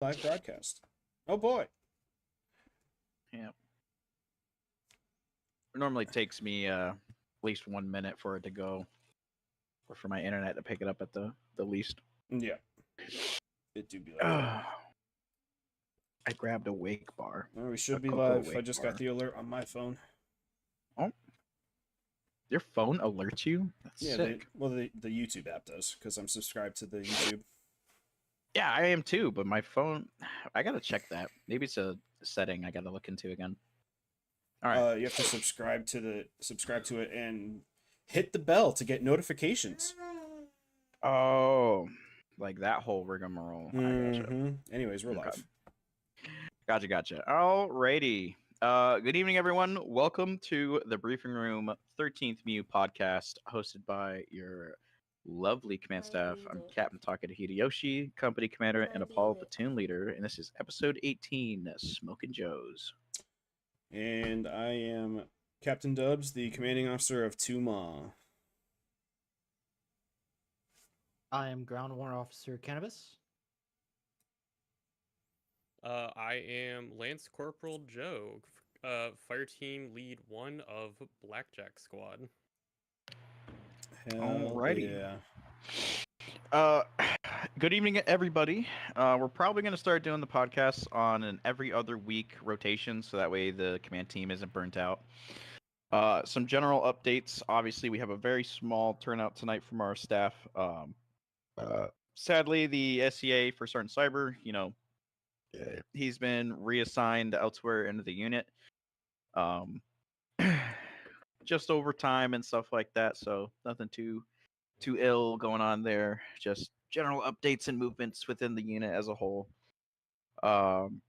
Live broadcast. Oh boy. Yeah. It normally takes me at least 1 minute for it to go, or for my internet to pick it up at the least. Yeah. It do be like that. I grabbed a wake bar. Well, we A should be cocoa live. I wake just bar. got the alert on my phone. Oh, your phone alerts you? That's Yeah, sick. the YouTube app does because I'm subscribed to the YouTube. Yeah, I am too, but my phone, I gotta check that. Maybe it's a setting I gotta look into again. All right. You have to subscribe to it and hit the bell to get notifications. Oh, like that whole rigmarole. I gotcha. Anyways, we're live. Gotcha. Alrighty. Good evening, everyone. Welcome to the Briefing Room 13th Mew podcast, hosted by your lovely command staff. I'm Captain Takeda Hideyoshi, company commander and Apollo platoon leader, and this is episode 18, Smokin' Joes. And I am Captain Dubs, the commanding officer of Tuma. I am Ground Warrant Officer Cannabis. I am Lance Corporal Joe, Fire Team Lead 1 of Blackjack Squad. Alrighty. Yeah. Good evening, everybody. We're probably going to start doing the podcast on an every other week rotation, so that way the command team isn't burnt out. Some general updates. Obviously, we have a very small turnout tonight from our staff. Sadly, the SCA for Sergeant Cyber, he's been reassigned elsewhere into the unit. Just overtime and stuff like that, so nothing too ill going on there. Just general updates and movements within the unit as a whole. Second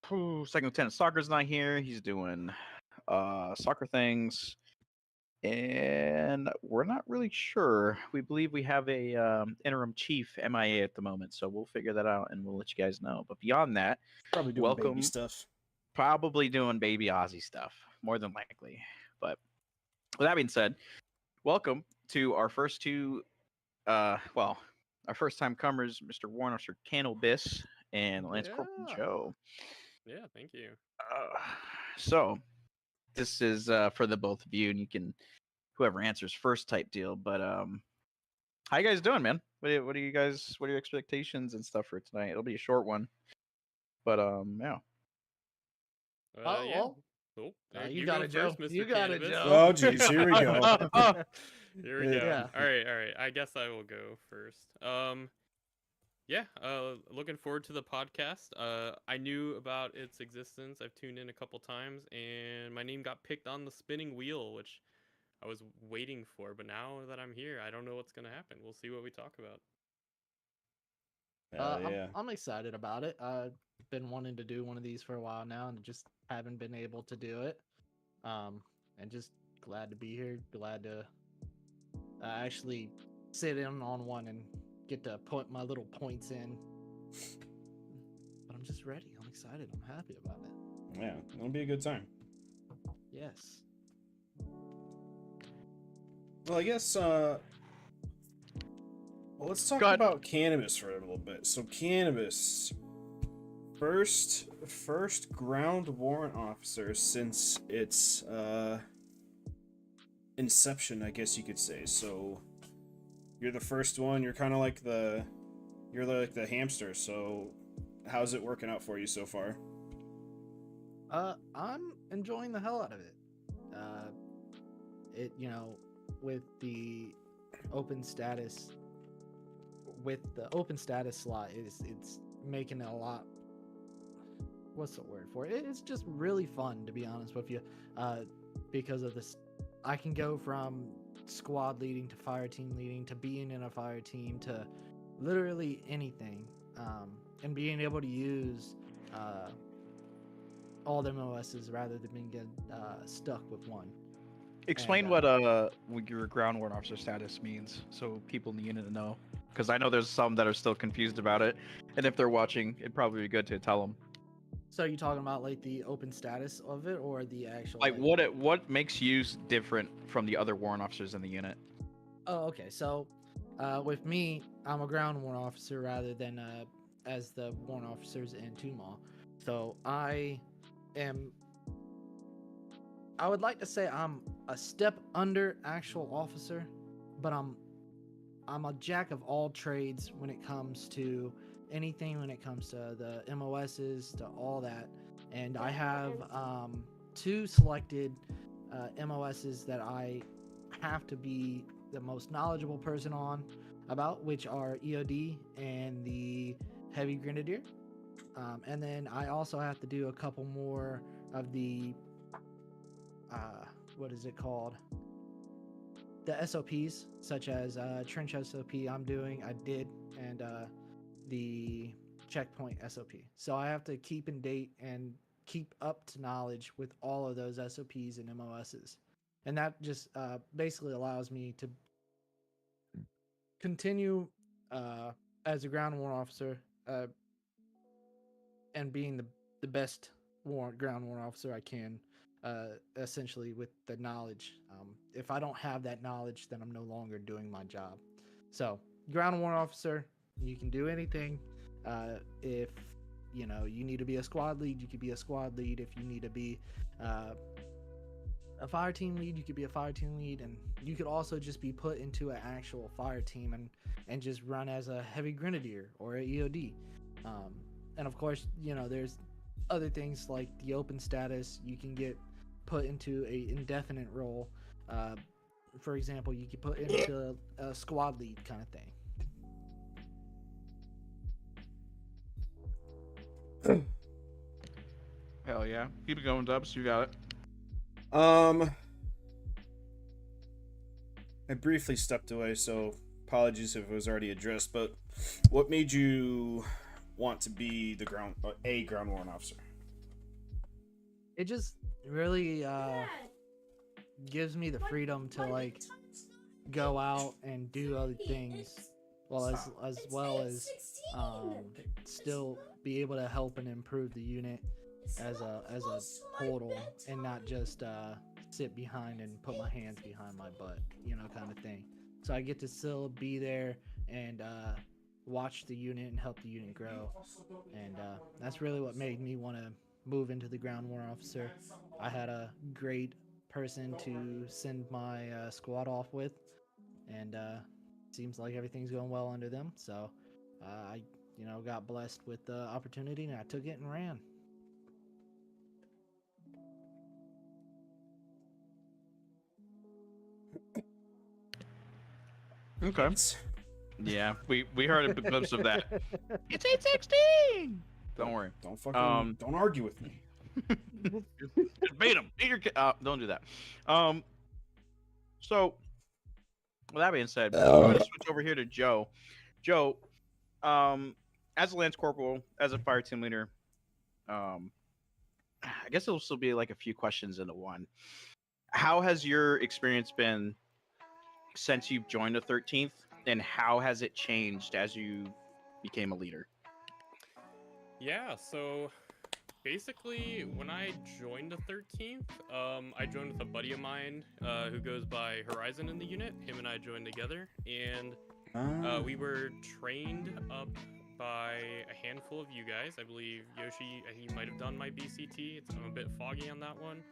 Lieutenant Soccer's not here. He's doing soccer things, and we're not really sure. We believe we have a interim chief MIA at the moment, so we'll figure that out and we'll let you guys know. But beyond that, Probably doing welcome. baby stuff. Probably doing baby Aussie stuff, more than likely. But with that being said, welcome to our first two, our first time comers, Mr. Warren Officer Cannabis and Lance Corporal Joe. Yeah, thank you. So this is for the both of you, and you can whoever answers first type deal. But how you guys doing, man? What are your expectations and stuff for tonight? It'll be a short one, but yeah. Yeah. Well, Oh, you got go it, Joe. first, Mr. You got it, Cannabis. Joe. Oh, geez, here we go. Here we go. Yeah. All right. I guess I will go first. Looking forward to the podcast. I knew about its existence. I've tuned in a couple times, and my name got picked on the spinning wheel, which I was waiting for. But now that I'm here, I don't know what's gonna happen. We'll see what we talk about. Yeah. I'm excited about it. I've been wanting to do one of these for a while now, and just haven't been able to do it. And just glad to be here. Glad to actually sit in on one and get to put my little points in. But I'm just ready. I'm excited. I'm happy about it. Yeah, it'll be a good time. Yes. Well, I guess, let's talk Go ahead. about cannabis for a little bit. So, cannabis, first ground warrant officer since its inception, I guess you could say. So, you're the first one. You're kind of like the hamster. So, how's it working out for you so far? I'm enjoying the hell out of it. With the open status slot, it's making it a lot. What's the word for it? It's just really fun, to be honest with you. Because of this, I can go from squad leading to fire team leading to being in a fire team to literally anything, and being able to use all the MOSs rather than being stuck with one. Explain And, what your ground warrant officer status means, so people in the unit know. Because I know there's some that are still confused about it, and if they're watching, it'd probably be good to tell them. So you talking about like the open status of it, or the actual what makes you different from the other warrant officers in the unit? Oh, okay. So, with me, I'm a ground warrant officer rather than as the warrant officers in Tumal. So I would like to say I'm a step under actual officer, but I'm a jack of all trades when it comes to anything, when it comes to the MOSs, to all that. And I have 2 selected MOSs that I have to be the most knowledgeable person on about, which are EOD and the Heavy Grenadier. And then I also have to do a couple more of the what is it called? The SOPs, such as Trench SOP I did, and the Checkpoint SOP. So I have to keep in date and keep up to knowledge with all of those SOPs and MOSs. And that just basically allows me to continue as a ground warrant officer and being the best ground warrant officer I can, essentially with the knowledge. If I don't have that knowledge, then I'm no longer doing my job. So, ground warrant officer, you can do anything. If you need to be a squad lead, you could be a squad lead. If you need to be a fire team lead, you could be a fire team lead, and you could also just be put into an actual fire team and just run as a heavy grenadier or a EOD. And of course, there's other things like the open status. You can get put into a indefinite role. For example, you can put into a squad lead kind of thing. Hell yeah. Keep it going, Dubs. You got it. I briefly stepped away, so apologies if it was already addressed, but what made you want to be a ground warrant officer? It just really gives me the freedom to like go out and do other things, as well as still be able to help and improve the unit as a total, and not just sit behind and put my hands behind my butt, kind of thing. So I get to still be there and watch the unit and help the unit grow, and that's really what made me want to move into the ground warrant officer. I had a great person to send my squad off with, and seems like everything's going well under them. So I got blessed with the opportunity, and I took it and ran. Okay. Yeah, we heard a glimpse of that. It's 8:16. Don't worry. Don't argue with me. Just bait him. Beat your kid. Don't do that. So, with that being said, I'm going to switch over here to Joe. Joe, as a Lance Corporal, as a fire team leader, I guess it'll still be like a few questions into one. How has your experience been since you've joined the 13th, and how has it changed as you became a leader? Yeah, so basically, when I joined the 13th, I joined with a buddy of mine who goes by Horizon in the unit. Him and I joined together, and we were trained up by a handful of you guys. I believe Yoshi, he might have done my BCT. I'm a bit foggy on that one.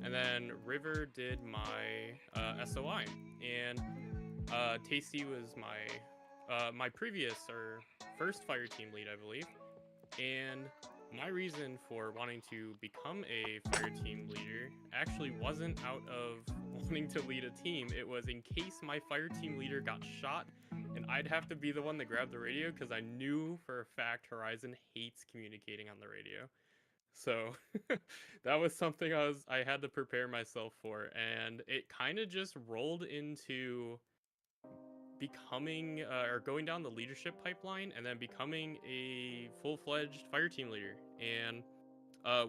And then River did my SOI, and Tasty was my previous or first fire team lead, I believe. And my reason for wanting to become a fire team leader actually wasn't out of wanting to lead a team. It was in case my fire team leader got shot and I'd have to be the one that grabbed the radio, because I knew for a fact Horizon hates communicating on the radio. So that was something I had to prepare myself for, and it kind of just rolled into becoming or going down the leadership pipeline, and then becoming a full-fledged fire team leader. And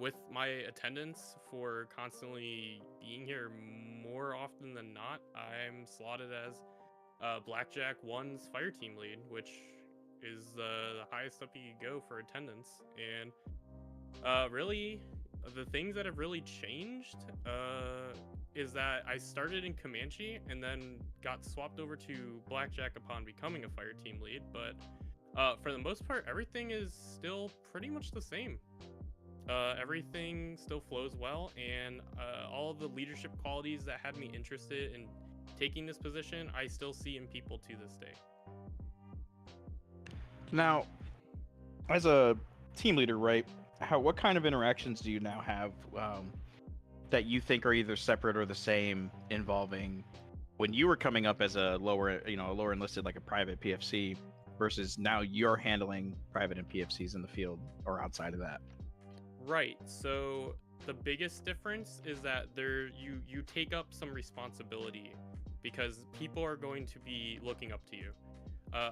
with my attendance for constantly being here more often than not, I'm slotted as Blackjack 1's fire team lead, which is the highest up you could go for attendance. And really, the things that have really changed is that I started in Comanche and then got swapped over to Blackjack upon becoming a fire team lead. But For the most part, everything is still pretty much the same. Everything still flows well, and all the leadership qualities that had me interested in taking this position, I still see in people to this day. Now, as a team leader, right? What kind of interactions do you now have that you think are either separate or the same, involving when you were coming up as a lower, a lower enlisted, like a private PFC, versus now you're handling private and PFCs in the field or outside of that? Right. So the biggest difference is that you take up some responsibility because people are going to be looking up to you,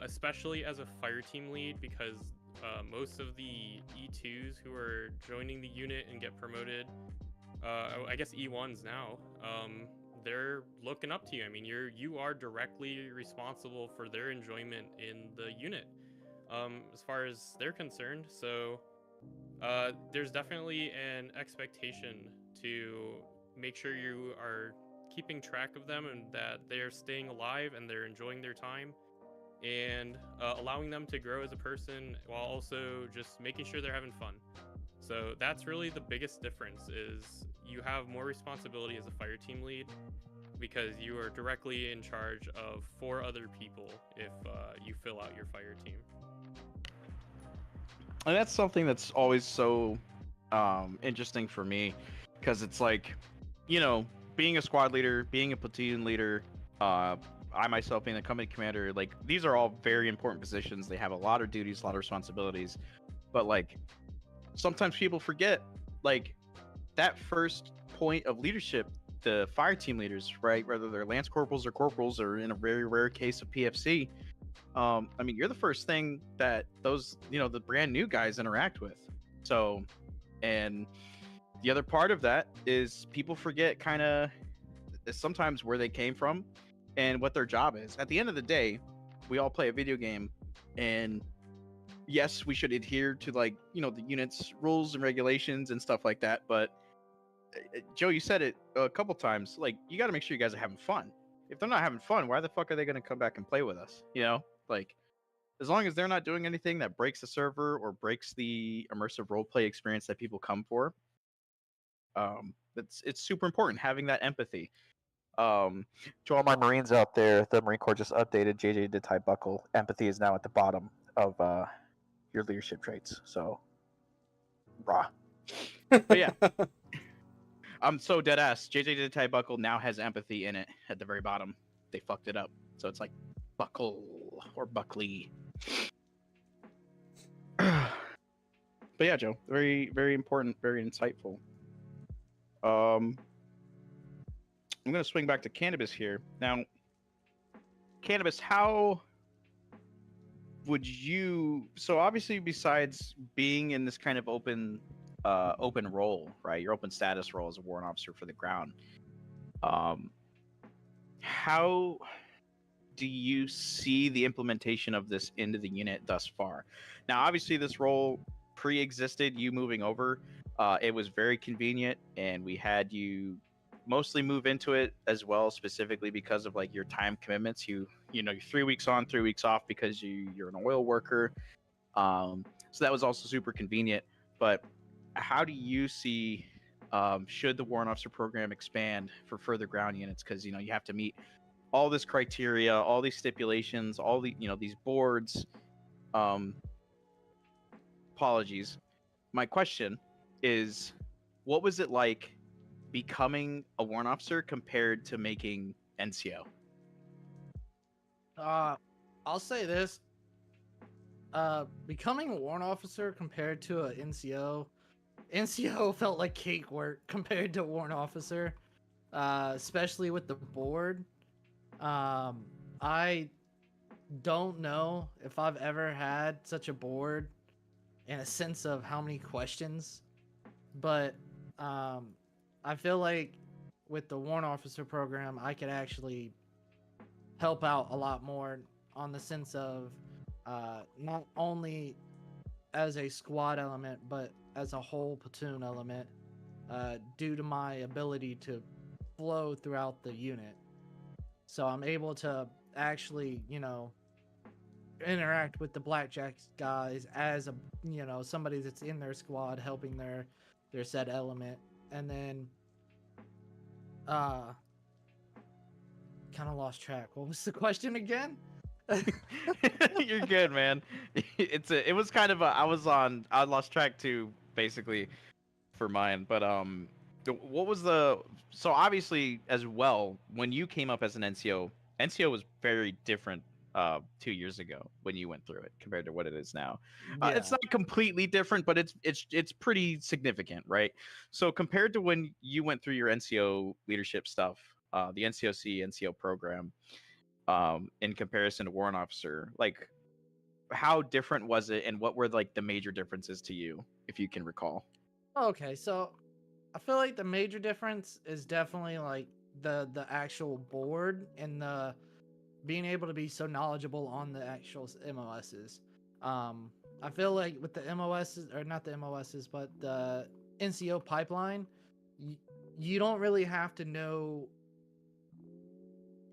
especially as a fire team lead, because most of the E2s who are joining the unit and get promoted, I guess E1s now, they're looking up to you. I mean, you are directly responsible for their enjoyment in the unit, as far as they're concerned. So there's definitely an expectation to make sure you are keeping track of them and that they're staying alive and they're enjoying their time, and allowing them to grow as a person while also just making sure they're having fun. So that's really the biggest difference, is you have more responsibility as a fire team lead because you are directly in charge of 4 other people if you fill out your fire team. And that's something that's always so interesting for me, because it's like, being a squad leader, being a platoon leader, I myself being a company commander, like, these are all very important positions. They have a lot of duties, a lot of responsibilities, but like, sometimes people forget, like, that first point of leadership, the fire team leaders, right, whether they're lance corporals or in a very rare case of PFC, I mean, you're the first thing that those, the brand new guys interact with. So, and the other part of that is people forget kind of sometimes where they came from and what their job is. At the end of the day, we all play a video game, and yes, we should adhere to, like, the unit's rules and regulations and stuff like that. But Joe, you said it a couple times, like, you got to make sure you guys are having fun. If they're not having fun, why the fuck are they going to come back and play with us? Like, as long as they're not doing anything that breaks the server or breaks the immersive roleplay experience that people come for, it's super important having that empathy. To all my Marines out there, the Marine Corps just updated JJ to tie buckle. Empathy is now at the bottom of your leadership traits. So, rah. But yeah, I'm so dead ass. JJ did tie buckle now has empathy in it at the very bottom. They fucked it up, so it's like buckle or buckley. But yeah, Joe, very, very important, very insightful. I'm gonna swing back to cannabis here. Now, cannabis, how would you? So obviously, besides being in this kind of open role, right? Your open status role as a warrant officer for the ground. How do you see the implementation of this into the unit thus far? Now, obviously, this role pre-existed you moving over. It was very convenient, and we had you mostly move into it as well, specifically because of, like, your time commitments. You're 3 weeks on, 3 weeks off because you're an oil worker. So that was also super convenient. But how do you see, should the warrant officer program expand for further ground units? Because you have to meet all this criteria, all these stipulations, all the these boards. Apologies. My question is, what was it like becoming a warrant officer compared to making NCO? I'll say this. Becoming a warrant officer compared to a NCO felt like cake work compared to warrant officer, especially with the board. I don't know if I've ever had such a board in a sense of how many questions, but I feel like with the warrant officer program, I could actually help out a lot more on the sense of not only as a squad element, but as a whole platoon element, due to my ability to flow throughout the unit. So I'm able to actually, interact with the blackjack guys as a somebody that's in their squad helping their said element. And then kind of lost track. What was the question again? You're good, man. It was kind of a I lost track too, basically, for mine. But what was the so obviously as well when you came up as an NCO was very different 2 years ago when you went through it compared to what it is now. It's not completely different, but it's pretty significant, right? So compared to when you went through your NCO leadership stuff, the NCOC NCO program, in comparison to warrant officer, like how different was it, and what were like the major differences to you, if you can recall? Okay, so I feel like the major difference is definitely like the actual board and the being able to be so knowledgeable on the actual MOSs. I feel like with the MOSs, or not the MOSs, but the NCO pipeline, you don't really have to know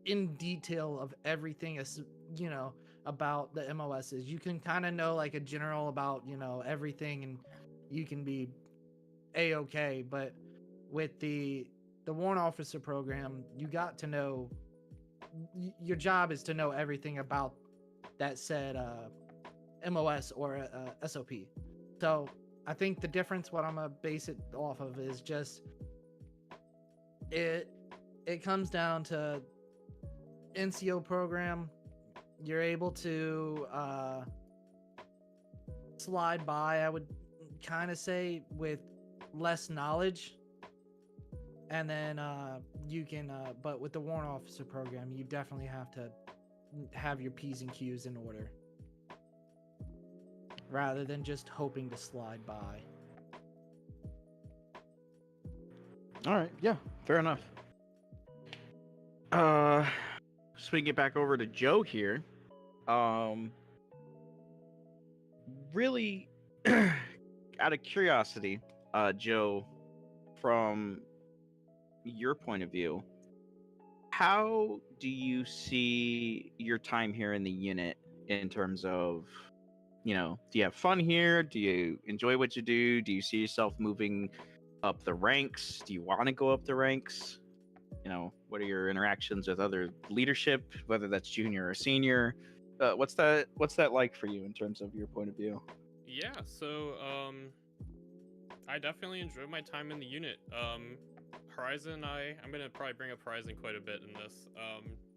in detail of everything as about the MOSs. You can kind of know like a general about everything, and you can be a-okay. But with the warrant officer program, you got to know, your job is to know everything about that said MOS or SOP. So I think the difference, what I'm gonna base it off of, is just it comes down to NCO program. You're able to slide by, I would kind of say, with less knowledge. And then you can but with the warrant officer program, you definitely have to have your P's and Q's in order rather than just hoping to slide by. All right, yeah, fair enough. Swing it back over to Joe here. Really, out of curiosity, Joe, from your point of view, how do you see your time here in the unit in terms of, do you have fun here? Do you enjoy what you do? Do you see yourself moving up the ranks? Do you want to go up the ranks? What are your interactions with other leadership, whether that's junior or senior? What's that like for you in terms of your point of view? Yeah, so I definitely enjoyed my time in the unit. Horizon, I'm gonna probably bring up Horizon quite a bit in this,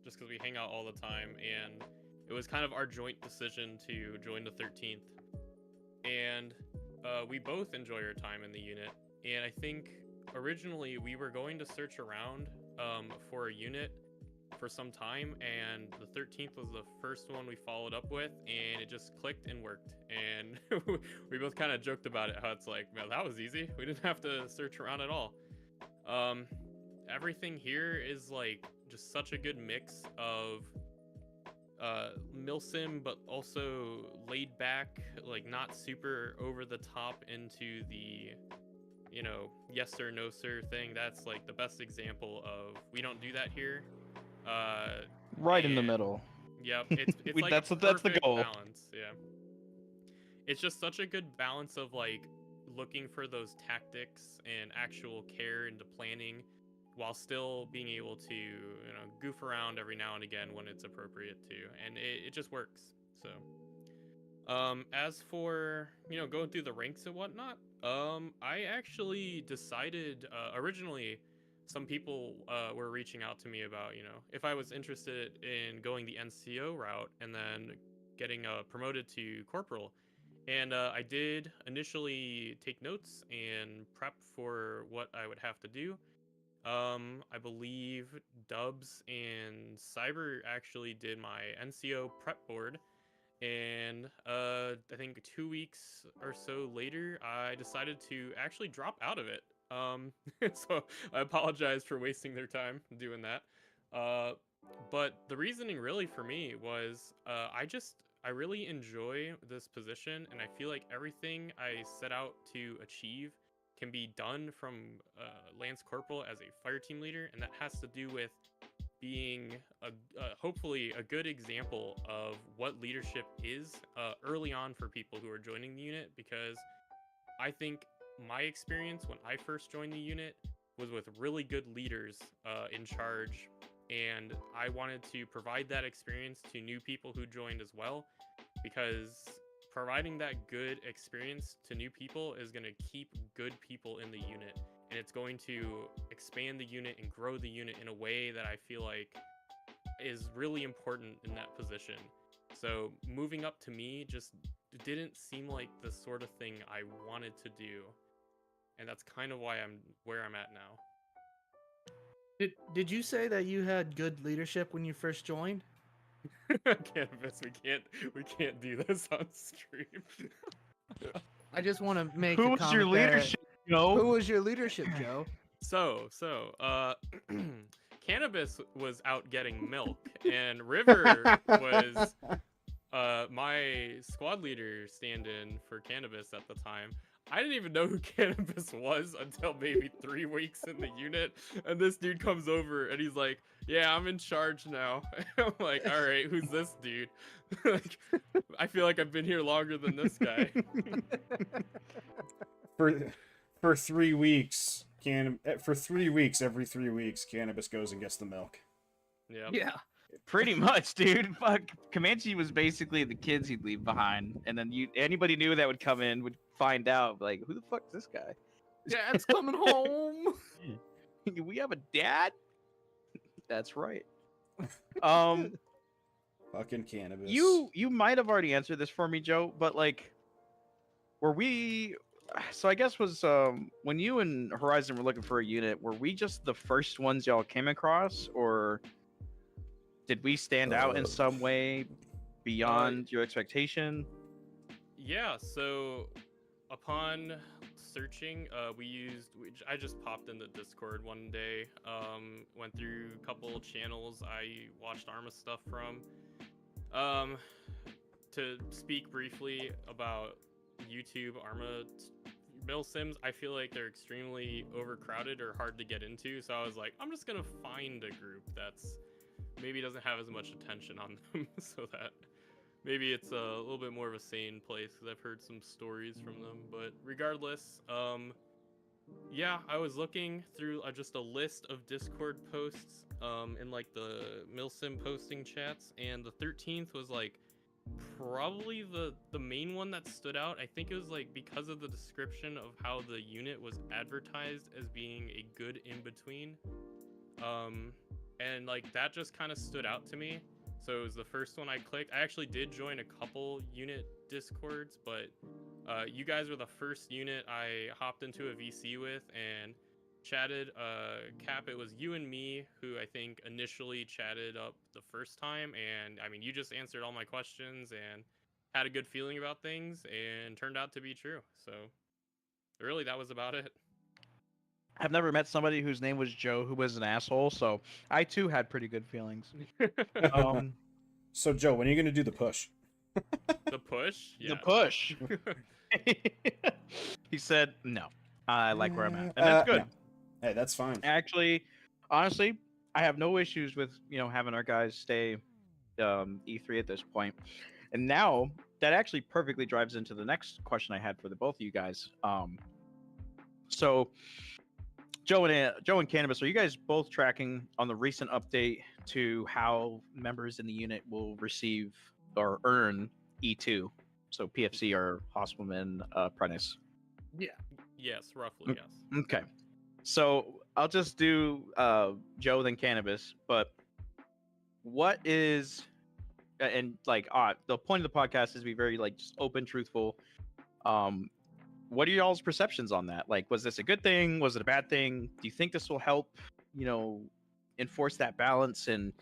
just because we hang out all the time, and it was kind of our joint decision to join the 13th, and we both enjoy our time in the unit. And I think originally we were going to search around for a unit for some time, and the 13th was the first one we followed up with, and it just clicked and worked. And we both kind of joked about it, how it's like, man, that was easy. We didn't have to search around at all. Everything here is like just such a good mix of Milsim, but also laid back, like not super over the top into the yes sir no sir thing. That's like the best example of, we don't do that here. Right in the middle. Yep, it's like that's a the perfect goal. balance. Yeah, it's just such a good balance of like looking for those tactics and actual care into planning, while still being able to goof around every now and again when it's appropriate to, and it just works. So as for going through the ranks and whatnot, I actually decided, originally some people were reaching out to me about if I was interested in going the NCO route and then getting promoted to corporal. And I did initially take notes and prep for what I would have to do. I believe Dubs and Cyber actually did my NCO prep board, and I think 2 weeks or so later, I decided to actually drop out of it. So I apologize for wasting their time doing that. But the reasoning really for me was, I really enjoy this position, and I feel like everything I set out to achieve can be done from Lance Corporal as a fire team leader, and that has to do with being hopefully a good example of what leadership is early on for people who are joining the unit, because I think my experience when I first joined the unit was with really good leaders in charge, and I wanted to provide that experience to new people who joined as well, because providing that good experience to new people is going to keep good people in the unit, and it's going to expand the unit and grow the unit in a way that I feel like is really important in that position. So moving up to me just didn't seem like the sort of thing I wanted to do, and that's kind of why I'm where I'm at now. Did you say that you had good leadership when you first joined? Cannabis, we can't do this on stream. I just want to make Who a was your comment that- leadership, Joe? Who was your leadership, Joe? So, Cannabis was out getting milk, and River was my squad leader stand-in for Cannabis at the time. I didn't even know who Cannabis was until maybe 3 weeks in the unit, and this dude comes over and he's like, "Yeah, I'm in charge now." I'm like, "All right, who's this dude?" Like, I feel like I've been here longer than this guy. For 3 weeks, for 3 weeks, every 3 weeks, Cannabis goes and gets the milk. Yeah. Yeah. Pretty much, dude. Fuck, Comanche was basically the kids he'd leave behind, and then anybody new that would come in would find out, like, who the fuck is this guy? Dad's coming home. We have a dad? That's right. Um, Fucking Cannabis. you might have already answered this for me, Joe, but like, were we? So I guess was when you and Horizon were looking for a unit, were we just the first ones y'all came across, or did we stand out in some way beyond your expectation? Yeah, so upon searching, I just popped into Discord one day, went through a couple channels I watched Arma stuff from. To speak briefly about YouTube Arma Milsims, I feel like they're extremely overcrowded or hard to get into, so I was like, I'm just gonna find a group that's maybe doesn't have as much attention on them, so that maybe it's a little bit more of a sane place, because I've heard some stories from them. But regardless, yeah, I was looking through just a list of Discord posts in like the Milsim posting chats, and the 13th was like probably the main one that stood out. I think it was like because of the description of how the unit was advertised as being a good in-between. And like that just kind of stood out to me. So it was the first one I clicked. I actually did join a couple unit Discords, but you guys were the first unit I hopped into a VC with and chatted. Cap, it was you and me who I think initially chatted up the first time, and I mean, you just answered all my questions and had a good feeling about things, and turned out to be true. So really, that was about it. I've never met somebody whose name was Joe who was an asshole, so I too had pretty good feelings. So Joe, when are you gonna do the push? The push? Yeah. The push. He said, "No, I like where I'm at," and that's good. No. Hey, that's fine. Actually, honestly, I have no issues with having our guys stay E3 at this point. And now that actually perfectly drives into the next question I had for the both of you guys. So Joe and Cannabis, are you guys both tracking on the recent update to how members in the unit will receive or earn E2? So PFC or Hospitalman Apprentice. Yeah. Yes, roughly, yes. Okay. So I'll just do Joe then Cannabis, but what is and like the point of the podcast is to be very like just open, truthful. What are y'all's perceptions on that? Like, was this a good thing? Was it a bad thing? Do you think this will help, enforce that balance and,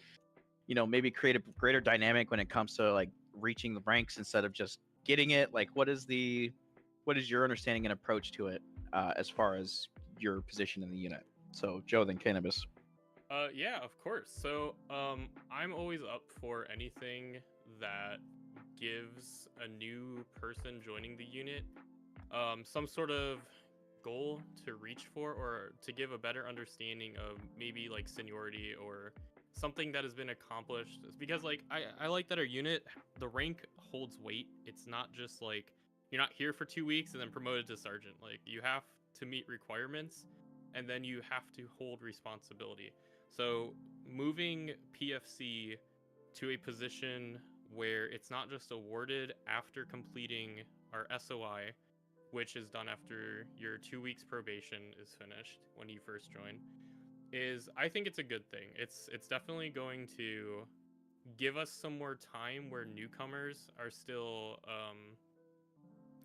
maybe create a greater dynamic when it comes to like reaching the ranks instead of just getting it? Like, what is your understanding and approach to it as far as your position in the unit? So Joe, then Cannabis. Yeah, of course. So, I'm always up for anything that gives a new person joining the unit some sort of goal to reach for, or to give a better understanding of maybe like seniority or something that has been accomplished. It's because like I like that our unit, the rank holds weight. It's not just like you're not here for 2 weeks and then promoted to sergeant. Like you have to meet requirements and then you have to hold responsibility. So moving PFC to a position where it's not just awarded after completing our SOI, which is done after your 2 weeks probation is finished when you first join, is I think it's a good thing. It's definitely going to give us some more time where newcomers are still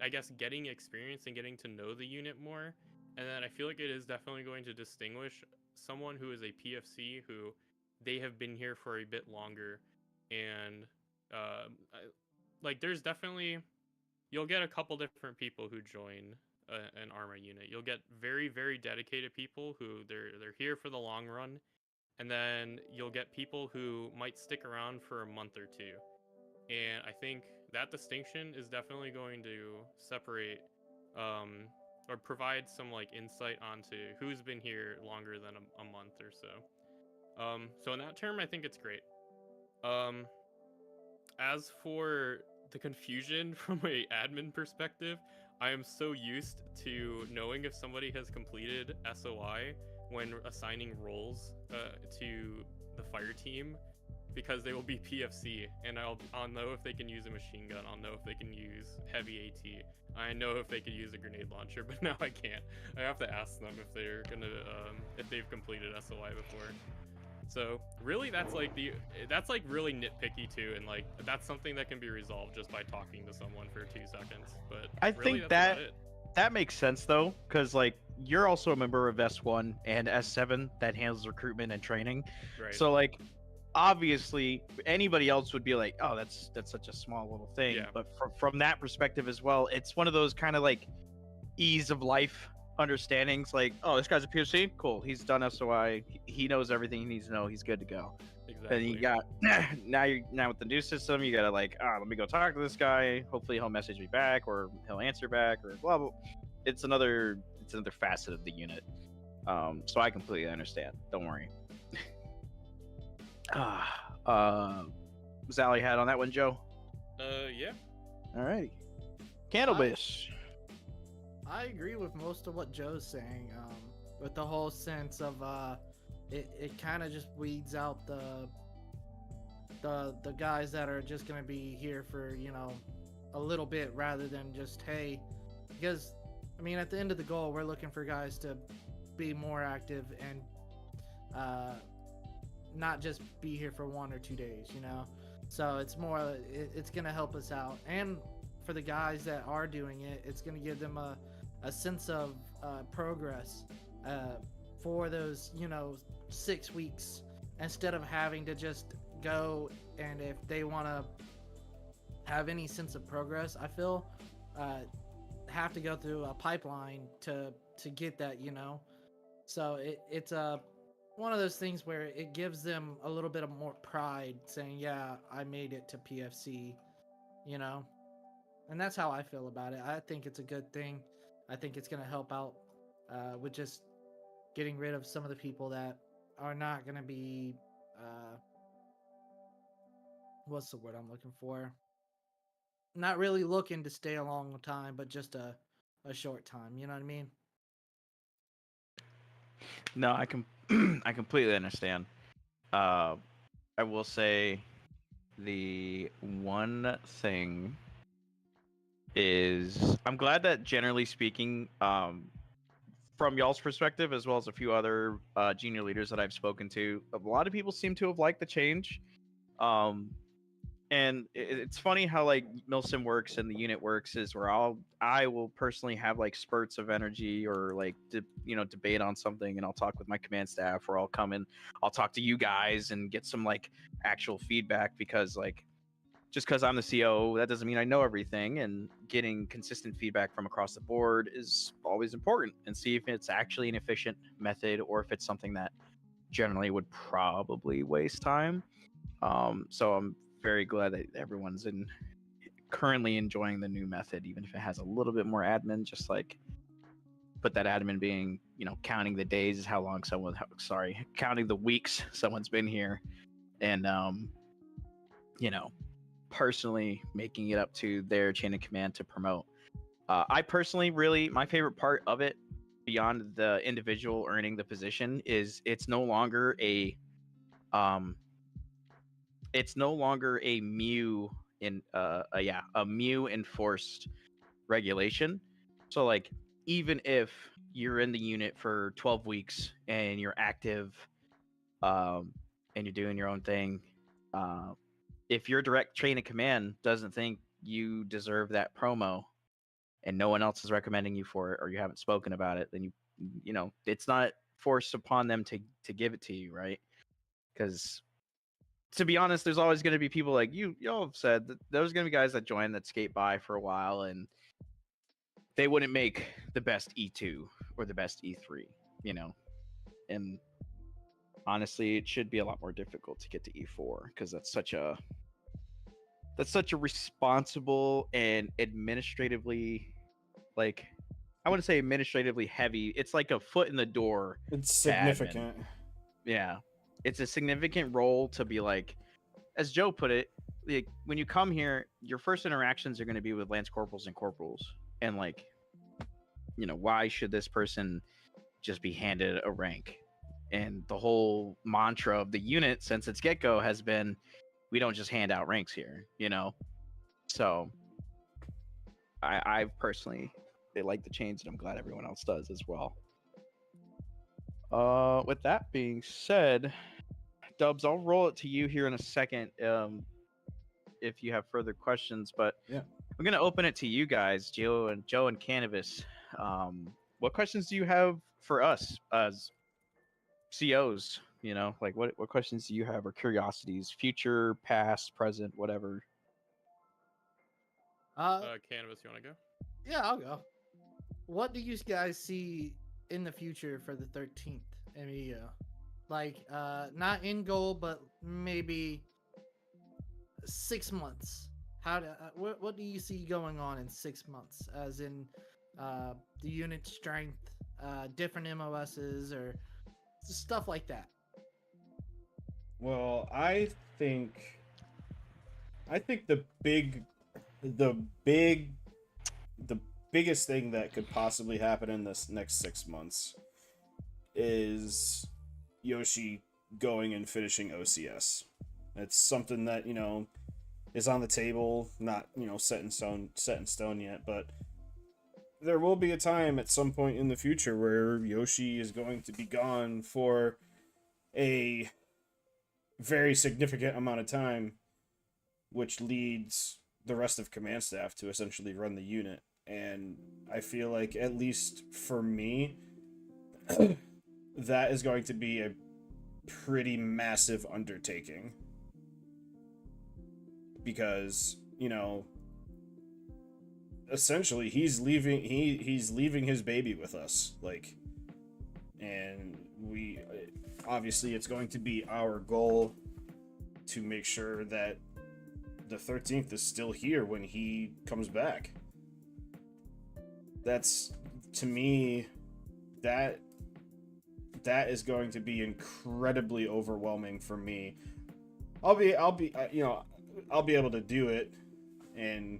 I guess getting experience and getting to know the unit more. And then I feel like it is definitely going to distinguish someone who is a PFC who they have been here for a bit longer. And like there's definitely, you'll get a couple different people who join an Arma unit. You'll get very, very dedicated people who they're here for the long run. And then you'll get people who might stick around for a month or two. And I think that distinction is definitely going to separate or provide some like insight onto who's been here longer than a month or so. So in that term, I think it's great. As for the confusion from a admin perspective, I am so used to knowing if somebody has completed SOI when assigning roles to the fire team, because they will be PFC, and I'll know if they can use a machine gun. I'll know if they can use heavy AT. I know if they could use a grenade launcher, but now I can't. I have to ask them if they're gonna if they've completed SOI before. So really, that's like really nitpicky too, and like that's something that can be resolved just by talking to someone for 2 seconds. But I really, think that's about it. that makes sense though, because like you're also a member of S1 and S7 that handles recruitment and training. Right. So like obviously anybody else would be like, oh, that's such a small little thing. Yeah. But from that perspective as well, it's one of those kind of like ease of life understandings. Like, oh, this guy's a PFC, cool. He's done SOI. He knows everything he needs to know. He's good to go. Exactly. And you got now with the new system, you gotta like, let me go talk to this guy. Hopefully he'll message me back or he'll answer back or blah blah. It's another facet of the unit. So I completely understand. Don't worry. Zally hat on that one, Joe. Yeah. All right. Cannabis. I agree with most of what Joe's saying. With the whole sense of it kind of just weeds out the guys that are just gonna be here for a little bit rather than just hey, because I mean at the end of the goal we're looking for guys to be more active and not just be here for 1 or 2 days, so it's more it's gonna help us out, and for the guys that are doing it, it's gonna give them a sense of progress for those 6 weeks, instead of having to just go, and if they want to have any sense of progress, I feel have to go through a pipeline to get that, so it's one of those things where it gives them a little bit of more pride saying, yeah, I made it to PFC, and that's how I feel about it. I think it's a good thing. I think it's going to help out with just getting rid of some of the people that are not going to be what's the word I'm looking for? Not really looking to stay a long time, but just a short time. You know what I mean? No, I completely understand. I will say the one thing is I'm glad that generally speaking, from y'all's perspective, as well as a few other junior leaders that I've spoken to, a lot of people seem to have liked the change. And it's funny how like Milsim works and the unit works is where I will personally have like spurts of energy or like debate on something, and I'll talk with my command staff, or I'll come and I'll talk to you guys and get some like actual feedback, because like just because I'm the CO, that doesn't mean I know everything, and getting consistent feedback from across the board is always important, and see if it's actually an efficient method or if it's something that generally would probably waste time. So I'm very glad that everyone's currently enjoying the new method, even if it has a little bit more admin, just like put that admin being, counting the days is how long counting the weeks someone's been here, and personally making it up to their chain of command to promote. I personally really, my favorite part of it, beyond the individual earning the position, is it's no longer a mu a mu enforced regulation. So like, even if you're in the unit for 12 weeks and you're active, and you're doing your own thing, if your direct chain of command doesn't think you deserve that promo and no one else is recommending you for it, or you haven't spoken about it, then it's not forced upon them to give it to you, right? Because to be honest, there's always going to be people like y'all have said that there's going to be guys that join that skate by for a while and they wouldn't make the best E2 or the best E3, and honestly, it should be a lot more difficult to get to E4 because that's such a responsible and administratively, like, I wouldn't say administratively heavy. It's like a foot in the door. It's to admin. significant. Yeah, it's a significant role to be like, as Joe put it, like, when you come here, your first interactions are going to be with lance corporals and corporals, and like, why should this person just be handed a rank? And the whole mantra of the unit since its get-go has been, we don't just hand out ranks here, So I personally, they like the change, and I'm glad everyone else does as well. With that being said, Dubs, I'll roll it to you here in a second, if you have further questions. But yeah, I'm gonna open it to you guys, Joe and Cannabis. What questions do you have for us as COs? Like what questions do you have, or curiosities, future, past, present, whatever? Cannabis, you want to go? Yeah, I'll go. What do you guys see in the future for the 13th MEU? Like, not in goal, but maybe 6 months. What do you see going on in 6 months? As in, the unit strength, different MOSs, or stuff like that. Well, I think the biggest thing that could possibly happen in this next 6 months is Yoshi going and finishing OCS. It's something that, is on the table, not, set in stone yet, but there will be a time at some point in the future where Yoshi is going to be gone for a very significant amount of time, which leads the rest of command staff to essentially run the unit. And I feel like, at least for me, that is going to be a pretty massive undertaking, because essentially he's leaving his baby with us, like, and we obviously, it's going to be our goal to make sure that the 13th is still here when he comes back. That's, to me, that is going to be incredibly overwhelming for me. I'll be able to do it and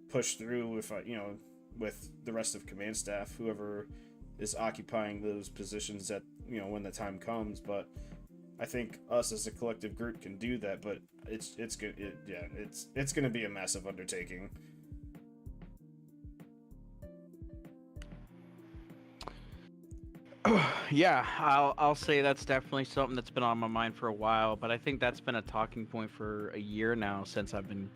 push through if with the rest of command staff, whoever is occupying those positions at when the time comes. But I think us as a collective group can do that. But it's good. It's going to be a massive undertaking. Yeah, I'll say that's definitely something that's been on my mind for a while, but I think that's been a talking point for a year now, since I've been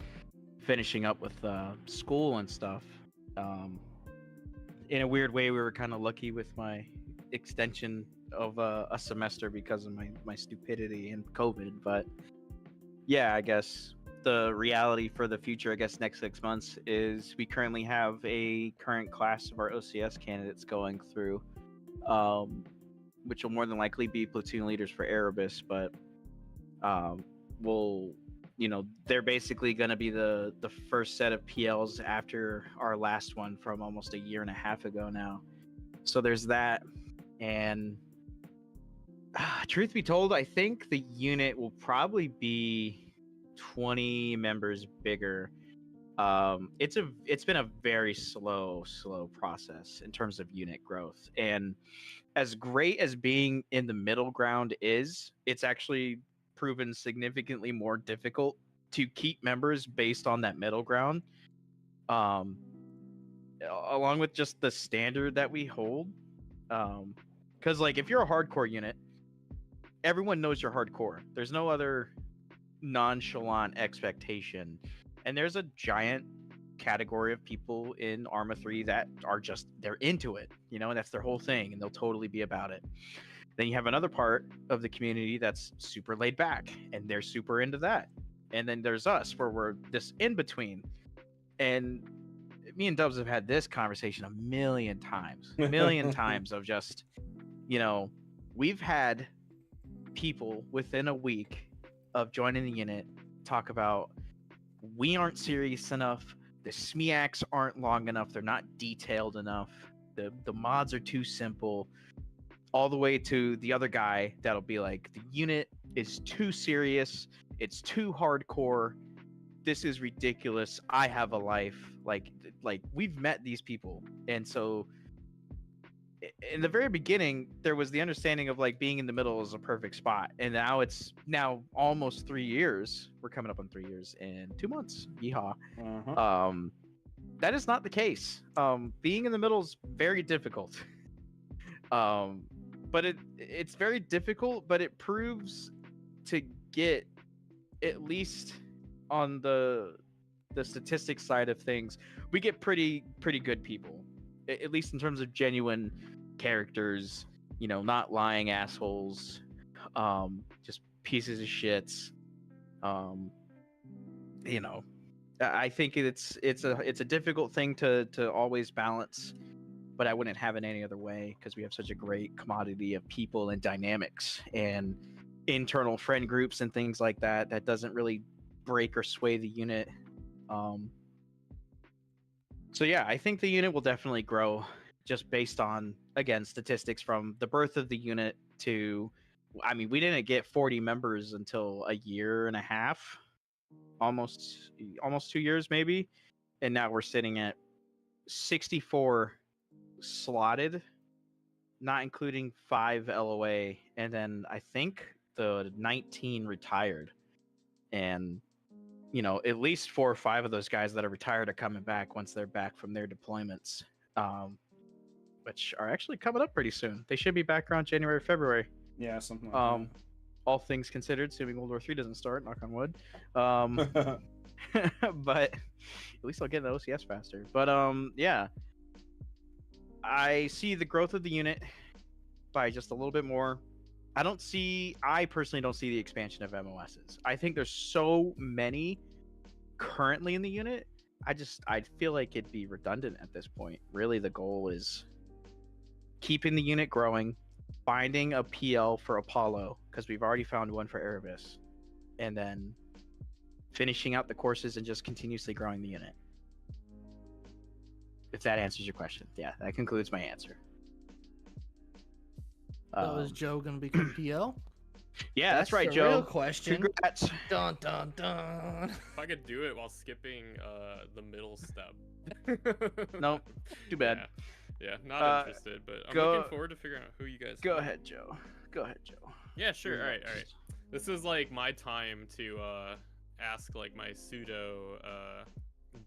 finishing up with school and stuff. In a weird way, we were kind of lucky with my extension of a semester because of my stupidity and COVID. But yeah, I guess the reality for the future, I guess next 6 months, is we currently have a current class of our OCS candidates going through, which will more than likely be platoon leaders for Erebus, but they're basically going to be the first set of PLs after our last one from almost a year and a half ago now. So there's that, and truth be told, I think the unit will probably be 20 members bigger. It's been a very slow process in terms of unit growth, and as great as being in the middle ground is, it's actually proven significantly more difficult to keep members based on that middle ground. Um, Along with just the standard that we hold. Because like if you're a hardcore unit, everyone knows you're hardcore. There's no other nonchalant expectation, and there's a giant category of people in Arma 3 that are just they're into it, you know, and that's their whole thing, and they'll totally be about it. Then you have another part of the community that's super laid back, and they're super into that. And then there's us, where we're this in between. And me and Dubs have had this conversation a million times of just, you know, we've had people within a week of joining the unit talk about we aren't serious enough, the SMEACs aren't long enough, they're not detailed enough, the mods are too simple, all the way to the other guy that'll be like, the unit is too serious, it's too hardcore, this is ridiculous, I have a life. Like we've met these people. And so in the very beginning, there was the understanding of like being in the middle is a perfect spot. And now it's almost 3 years. We're coming up on 3 years in 2 months. Yeehaw. Uh-huh. That is not the case. Being in the middle is very difficult. But it's very difficult, but it proves to get, at least on the statistics side of things, we get pretty good people, at least in terms of genuine characters, you know, not lying assholes, just pieces of shits. You know, I think it's a difficult thing to always balance, but I wouldn't have it any other way because we have such a great commodity of people and dynamics and internal friend groups and things like that that doesn't really break or sway the unit. So yeah, I think the unit will definitely grow just based on, again, statistics from the birth of the unit to, I mean, we didn't get 40 members until a year and a half, almost 2 years maybe, and now we're sitting at 64 slotted, not including 5 LOA, and then I think the 19 retired. And you know, at least 4 or 5 of those guys that are retired are coming back once they're back from their deployments, which are actually coming up pretty soon. They should be back around January, February. Yeah, something like All things considered, assuming World War III doesn't start, knock on wood. that. But at least I'll get the OCS faster. But yeah, I see the growth of the unit by just a little bit more. I personally don't see the expansion of MOSs. I think there's so many currently in the unit. I feel like it'd be redundant at this point. Really, the goal is keeping the unit growing, finding a PL for Apollo, because we've already found one for Erebus, and then finishing out the courses and just continuously growing the unit. If that answers your question. Yeah, that concludes my answer. So is Joe gonna become PL? Yeah, that's right, the Joe. Real question. Congrats. Dun dun dun. If I could do it while skipping the middle step. Nope. Too bad. Yeah, not interested, but I'm looking forward to figuring out who you guys Go are. ahead, Joe. Go ahead, Joe. Yeah, sure. All right. This is like my time to ask like my pseudo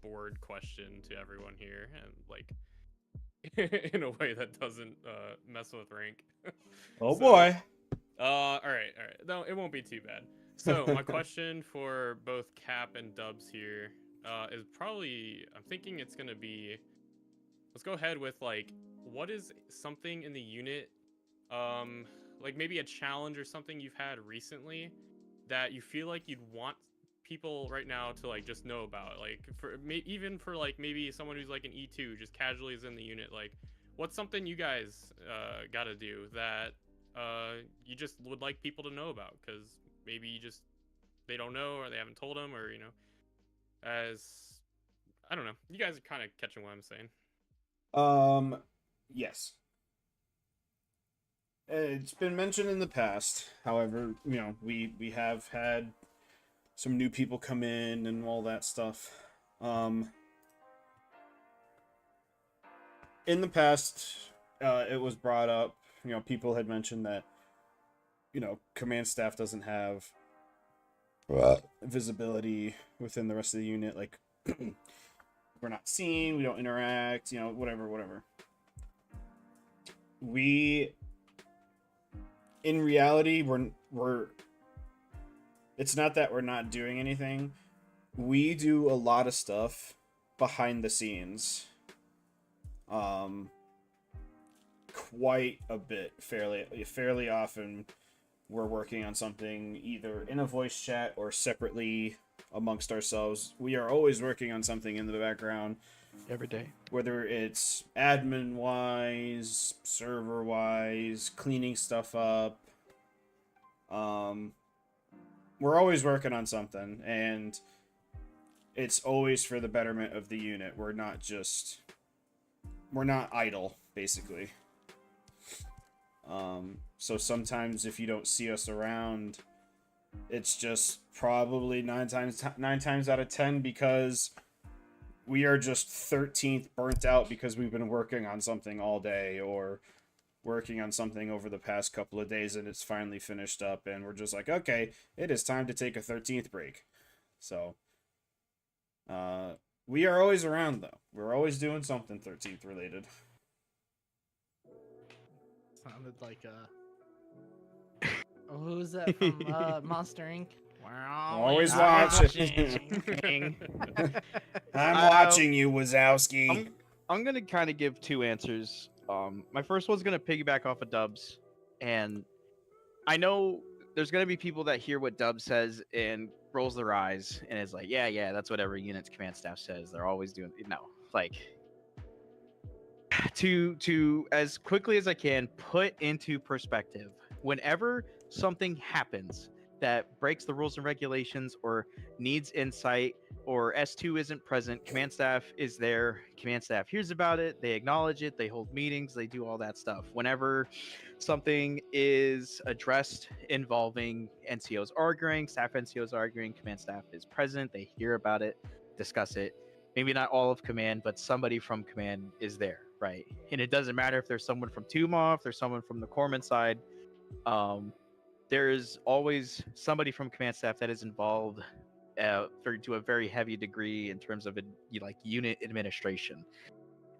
board question to everyone here, and like in a way that doesn't mess with rank. Oh boy. All right. No, it won't be too bad. So my question for both Cap and Dubs here is probably, I'm thinking it's gonna be, let's go ahead with like, what is something in the unit, like maybe a challenge or something you've had recently that you feel like you'd want people right now to like just know about, like for even for like maybe someone who's like an E2 just casually is in the unit, like what's something you guys gotta do that you just would like people to know about, because maybe you just they don't know or they haven't told them, or you know, as I don't know, you guys are kind of catching what I'm saying. Yes. It's been mentioned in the past. However, we have had some new people come in and all that stuff. In the past, it was brought up. People had mentioned that command staff doesn't have visibility within the rest of the unit. Like, we're not seen, we don't interact. Whatever. In reality, we're it's not that we're not doing anything. We do a lot of stuff behind the scenes. Quite a bit, fairly often we're working on something either in a voice chat or separately amongst ourselves. We are always working on something in the background. Every day. Whether it's admin-wise, server-wise, cleaning stuff up. We're always working on something, and it's always for the betterment of the unit. We're not idle, basically. So sometimes if you don't see us around, it's just probably 9 times out of 10 because we are just 13th burnt out because we've been working on something all day, or working on something over the past couple of days, and it's finally finished up, and we're just like, okay, it is time to take a 13th break. So we are always around, though. We're always doing something 13th related. Sounded like who was that from Monster Inc? We're Always watching. I'm watching you, Wazowski. I'm gonna kind of give two answers. My first one's gonna piggyback off of Dubs, and I know there's gonna be people that hear what Dubs says and rolls their eyes and is like, yeah, that's what every unit's command staff says. They're always doing. No, like, to as quickly as I can put into perspective, whenever something happens that breaks the rules and regulations or needs insight, or S2 isn't present, command staff is there, command staff hears about it, they acknowledge it, they hold meetings, they do all that stuff. Whenever something is addressed involving NCOs arguing, staff NCOs arguing, command staff is present, they hear about it, discuss it. Maybe not all of command, but somebody from command is there, right? And it doesn't matter if there's someone from Tumov, there's someone from the corpsman side. There is always somebody from command staff that is involved to a very heavy degree in terms of unit administration.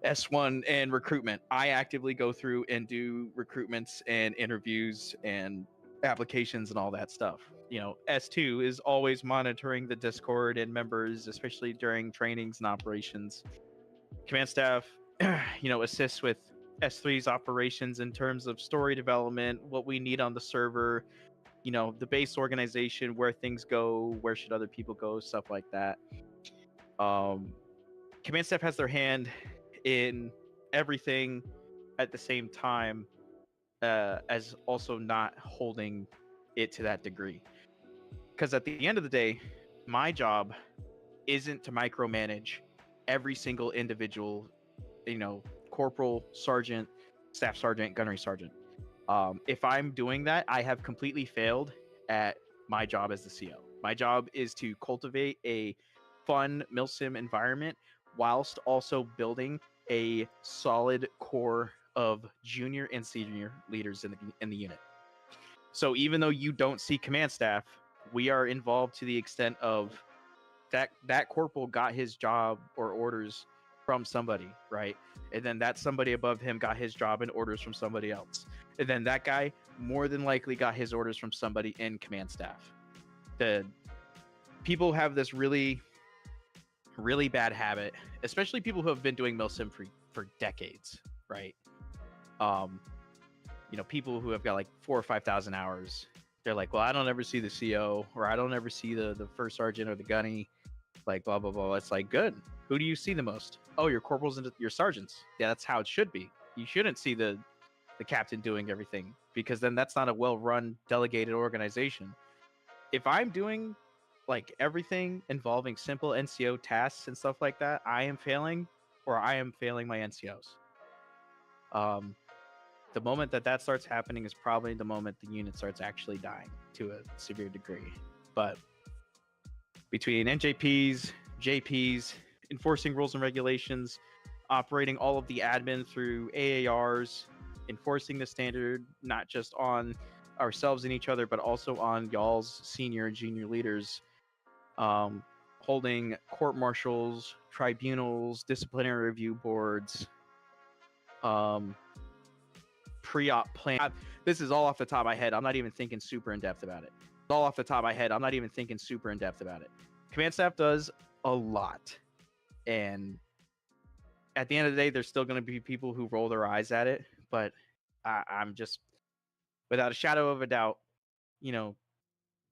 S1 and recruitment. I actively go through and do recruitments and interviews and applications and all that stuff. S2 is always monitoring the Discord and members, especially during trainings and operations. Command staff, assists with S3's operations in terms of story development, what we need on the server, the base organization, where things go, where should other people go, stuff like that. Command staff has their hand in everything at the same time, as also not holding it to that degree. Because at the end of the day, my job isn't to micromanage every single individual, corporal, sergeant, staff sergeant, gunnery sergeant. If I'm doing that, I have completely failed at my job as the CO. My job is to cultivate a fun Milsim environment whilst also building a solid core of junior and senior leaders in the unit. So even though you don't see command staff, we are involved to the extent of that corporal got his job or orders from somebody, right? And then that somebody above him got his job and orders from somebody else. And then that guy more than likely got his orders from somebody in command staff. The people have this really, really bad habit, especially people who have been doing Milsim for decades, right? People who have got like 4,000 or 5,000 hours. They're like, well, I don't ever see the CO, or I don't ever see the first sergeant or the gunny, like blah blah blah. It's like, good. Who do you see the most? Oh, your corporals and your sergeants. Yeah, that's how it should be. You shouldn't see the captain doing everything, because then that's not a well-run delegated organization. If I'm doing like everything involving simple NCO tasks and stuff like that, I am failing, or I am failing my NCOs. the moment that starts happening is probably the moment the unit starts actually dying to a severe degree. But between NJPs, JPs, enforcing rules and regulations, operating all of the admin through AARs, enforcing the standard not just on ourselves and each other, but also on y'all's senior and junior leaders, holding court-martials, tribunals, disciplinary review boards, pre-op plan. This is all off the top of my head. I'm not even thinking super in depth about it. It's all off the top of my head. I'm not even thinking super in depth about it. Command staff does a lot, and at the end of the day, there's still going to be people who roll their eyes at it. But I'm just, without a shadow of a doubt, you know,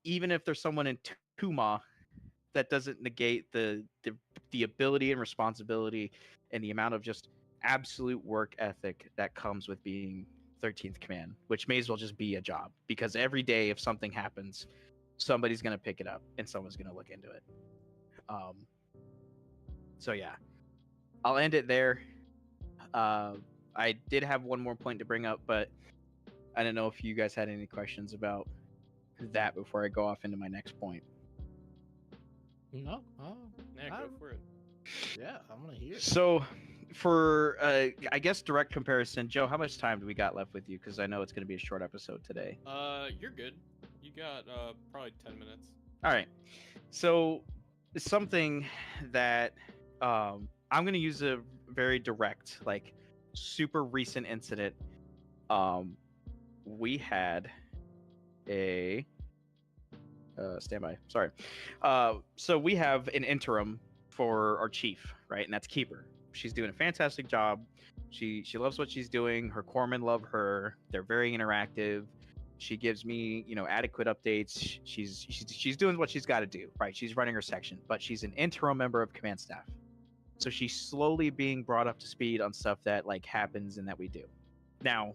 even if there's someone in Tuma, that doesn't negate the ability and responsibility and the amount of just absolute work ethic that comes with being 13th Command, which may as well just be a job, because every day if something happens, somebody's going to pick it up and someone's going to look into it. So yeah, I'll end it there. I did have one more point to bring up, but I don't know if you guys had any questions about that before I go off into my next point. No. Oh, Yeah, go for it. yeah. I'm gonna hear. So, for I guess direct comparison, Joe, how much time do we got left with you? Because I know it's going to be a short episode today. You're good. You got probably 10 minutes. All right. So, something that I'm going to use a very direct, like super recent incident. We had a standby. Sorry. So we have an interim for our chief, right? And that's Keeper. She's doing a fantastic job. She loves what she's doing. Her corpsmen love her. They're very interactive. She gives me, adequate updates. She's doing what she's got to do, right? She's running her section, but she's an interim member of command staff. So she's slowly being brought up to speed on stuff that like happens and that we do. Now,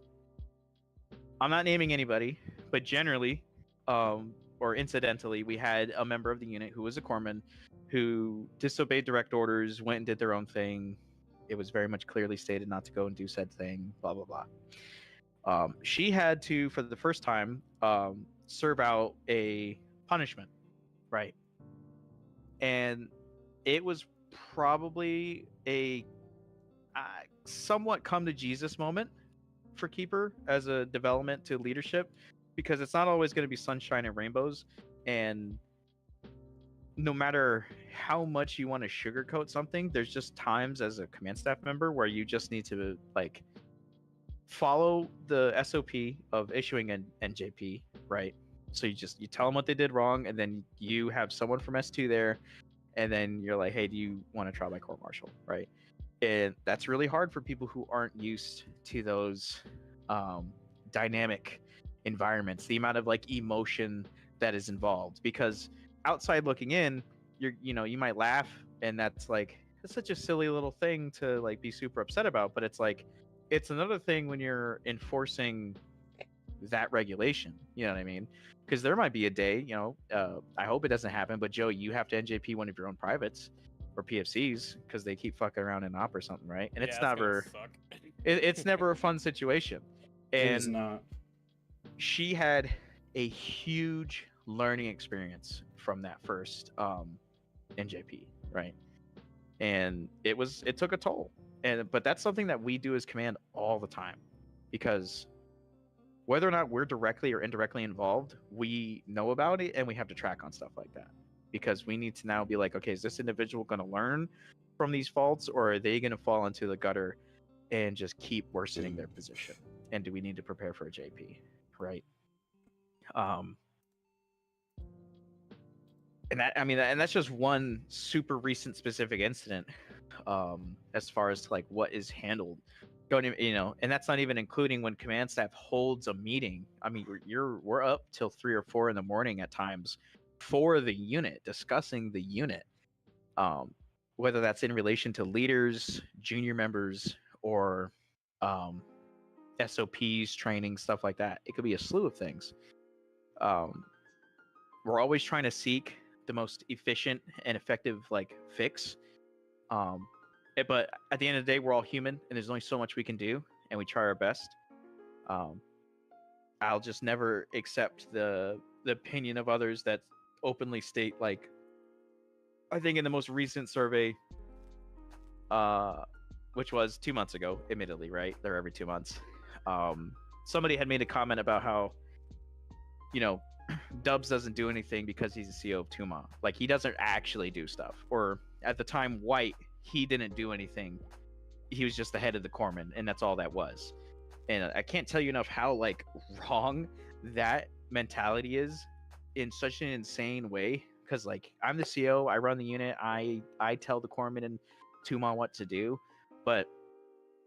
I'm not naming anybody, but generally, or incidentally, we had a member of the unit who was a corpsman who disobeyed direct orders, went and did their own thing. It was very much clearly stated not to go and do said thing, blah, blah, blah. She had to, for the first time, serve out a punishment, right? And it was probably a somewhat come to Jesus moment for Keeper as a development to leadership, because it's not always going to be sunshine and rainbows, and no matter how much you want to sugarcoat something, there's just times as a command staff member where you just need to like follow the SOP of issuing an NJP, right? So you tell them what they did wrong, and then you have someone from S2 there, and then you're like, hey, do you want to trial by court martial, right? And that's really hard for people who aren't used to those dynamic environments, the amount of like emotion that is involved, because outside looking in, you might laugh and that's such a silly little thing to like be super upset about, but it's like, it's another thing when you're enforcing that regulation, you know what I mean? Because there might be a day, I hope it doesn't happen, but Joe, you have to NJP one of your own privates or PFCs because they keep fucking around in op or something, right? And it's never it's never a fun situation. And It is not. she had a huge learning experience from that first NJP, right? And it took a toll. But that's something that we do as command all the time, because whether or not we're directly or indirectly involved, we know about it and we have to track on stuff like that, because we need to now be like, okay, is this individual going to learn from these faults, or are they going to fall into the gutter and just keep worsening their position? And do we need to prepare for a JP, right? And that's just one super recent specific incident, as far as like what is handled. Don't even, and that's not even including when command staff holds a meeting. I mean, we're up till 3 or 4 in the morning at times for the unit, discussing the unit, whether that's in relation to leaders, junior members, or SOPs, training, stuff like that. It could be a slew of things. We're always trying to seek the most efficient and effective like fix. But at the end of the day, we're all human, and there's only so much we can do, and we try our best. I'll just never accept the opinion of others that openly state, like, I think in the most recent survey, which was 2 months ago, admittedly, right? They're every 2 months. Somebody had made a comment about how, you know, Dubs doesn't do anything because he's the CEO of Tuma. Like, he doesn't actually do stuff. Or at the time, White, he didn't do anything. He was just the head of the corpsman, and that's all that was. And I can't tell you enough how, like, wrong that mentality is in such an insane way. Because, like, I'm the CEO, I run the unit, I tell the corpsman and Tuma what to do, but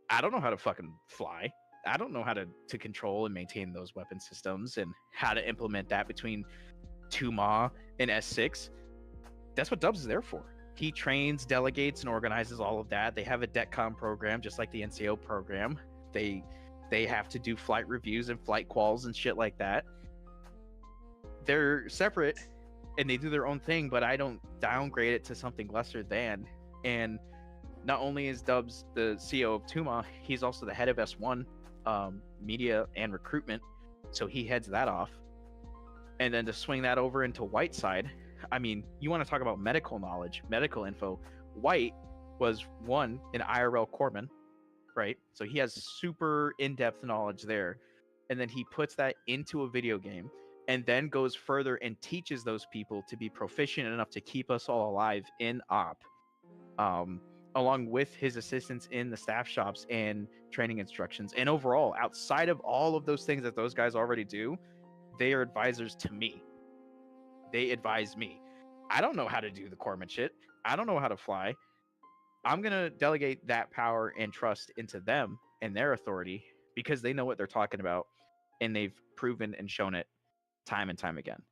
I don't know how to fucking fly. I don't know how to control and maintain those weapon systems and how to implement that between Tuma and S6. That's what Dubs is there for. He trains, delegates, and organizes all of that. They have a DECCOM program, just like the NCO program. They have to do flight reviews and flight quals and shit like that. They're separate and they do their own thing, but I don't downgrade it to something lesser than. And not only is Dubs the CEO of Tuma, he's also the head of S1 media and recruitment, so he heads that off. And then to swing that over into Whiteside, I mean, you want to talk about medical knowledge, medical info. White was an IRL corpsman, right? So he has super in-depth knowledge there. And then he puts that into a video game and then goes further and teaches those people to be proficient enough to keep us all alive in op. Along with his assistants in the staff shops and training instructions. And overall, outside of all of those things that those guys already do, they are advisors to me. They advise me. I don't know how to do the corpsman shit. I don't know how to fly. I'm going to delegate that power and trust into them and their authority because they know what they're talking about and they've proven and shown it time and time again.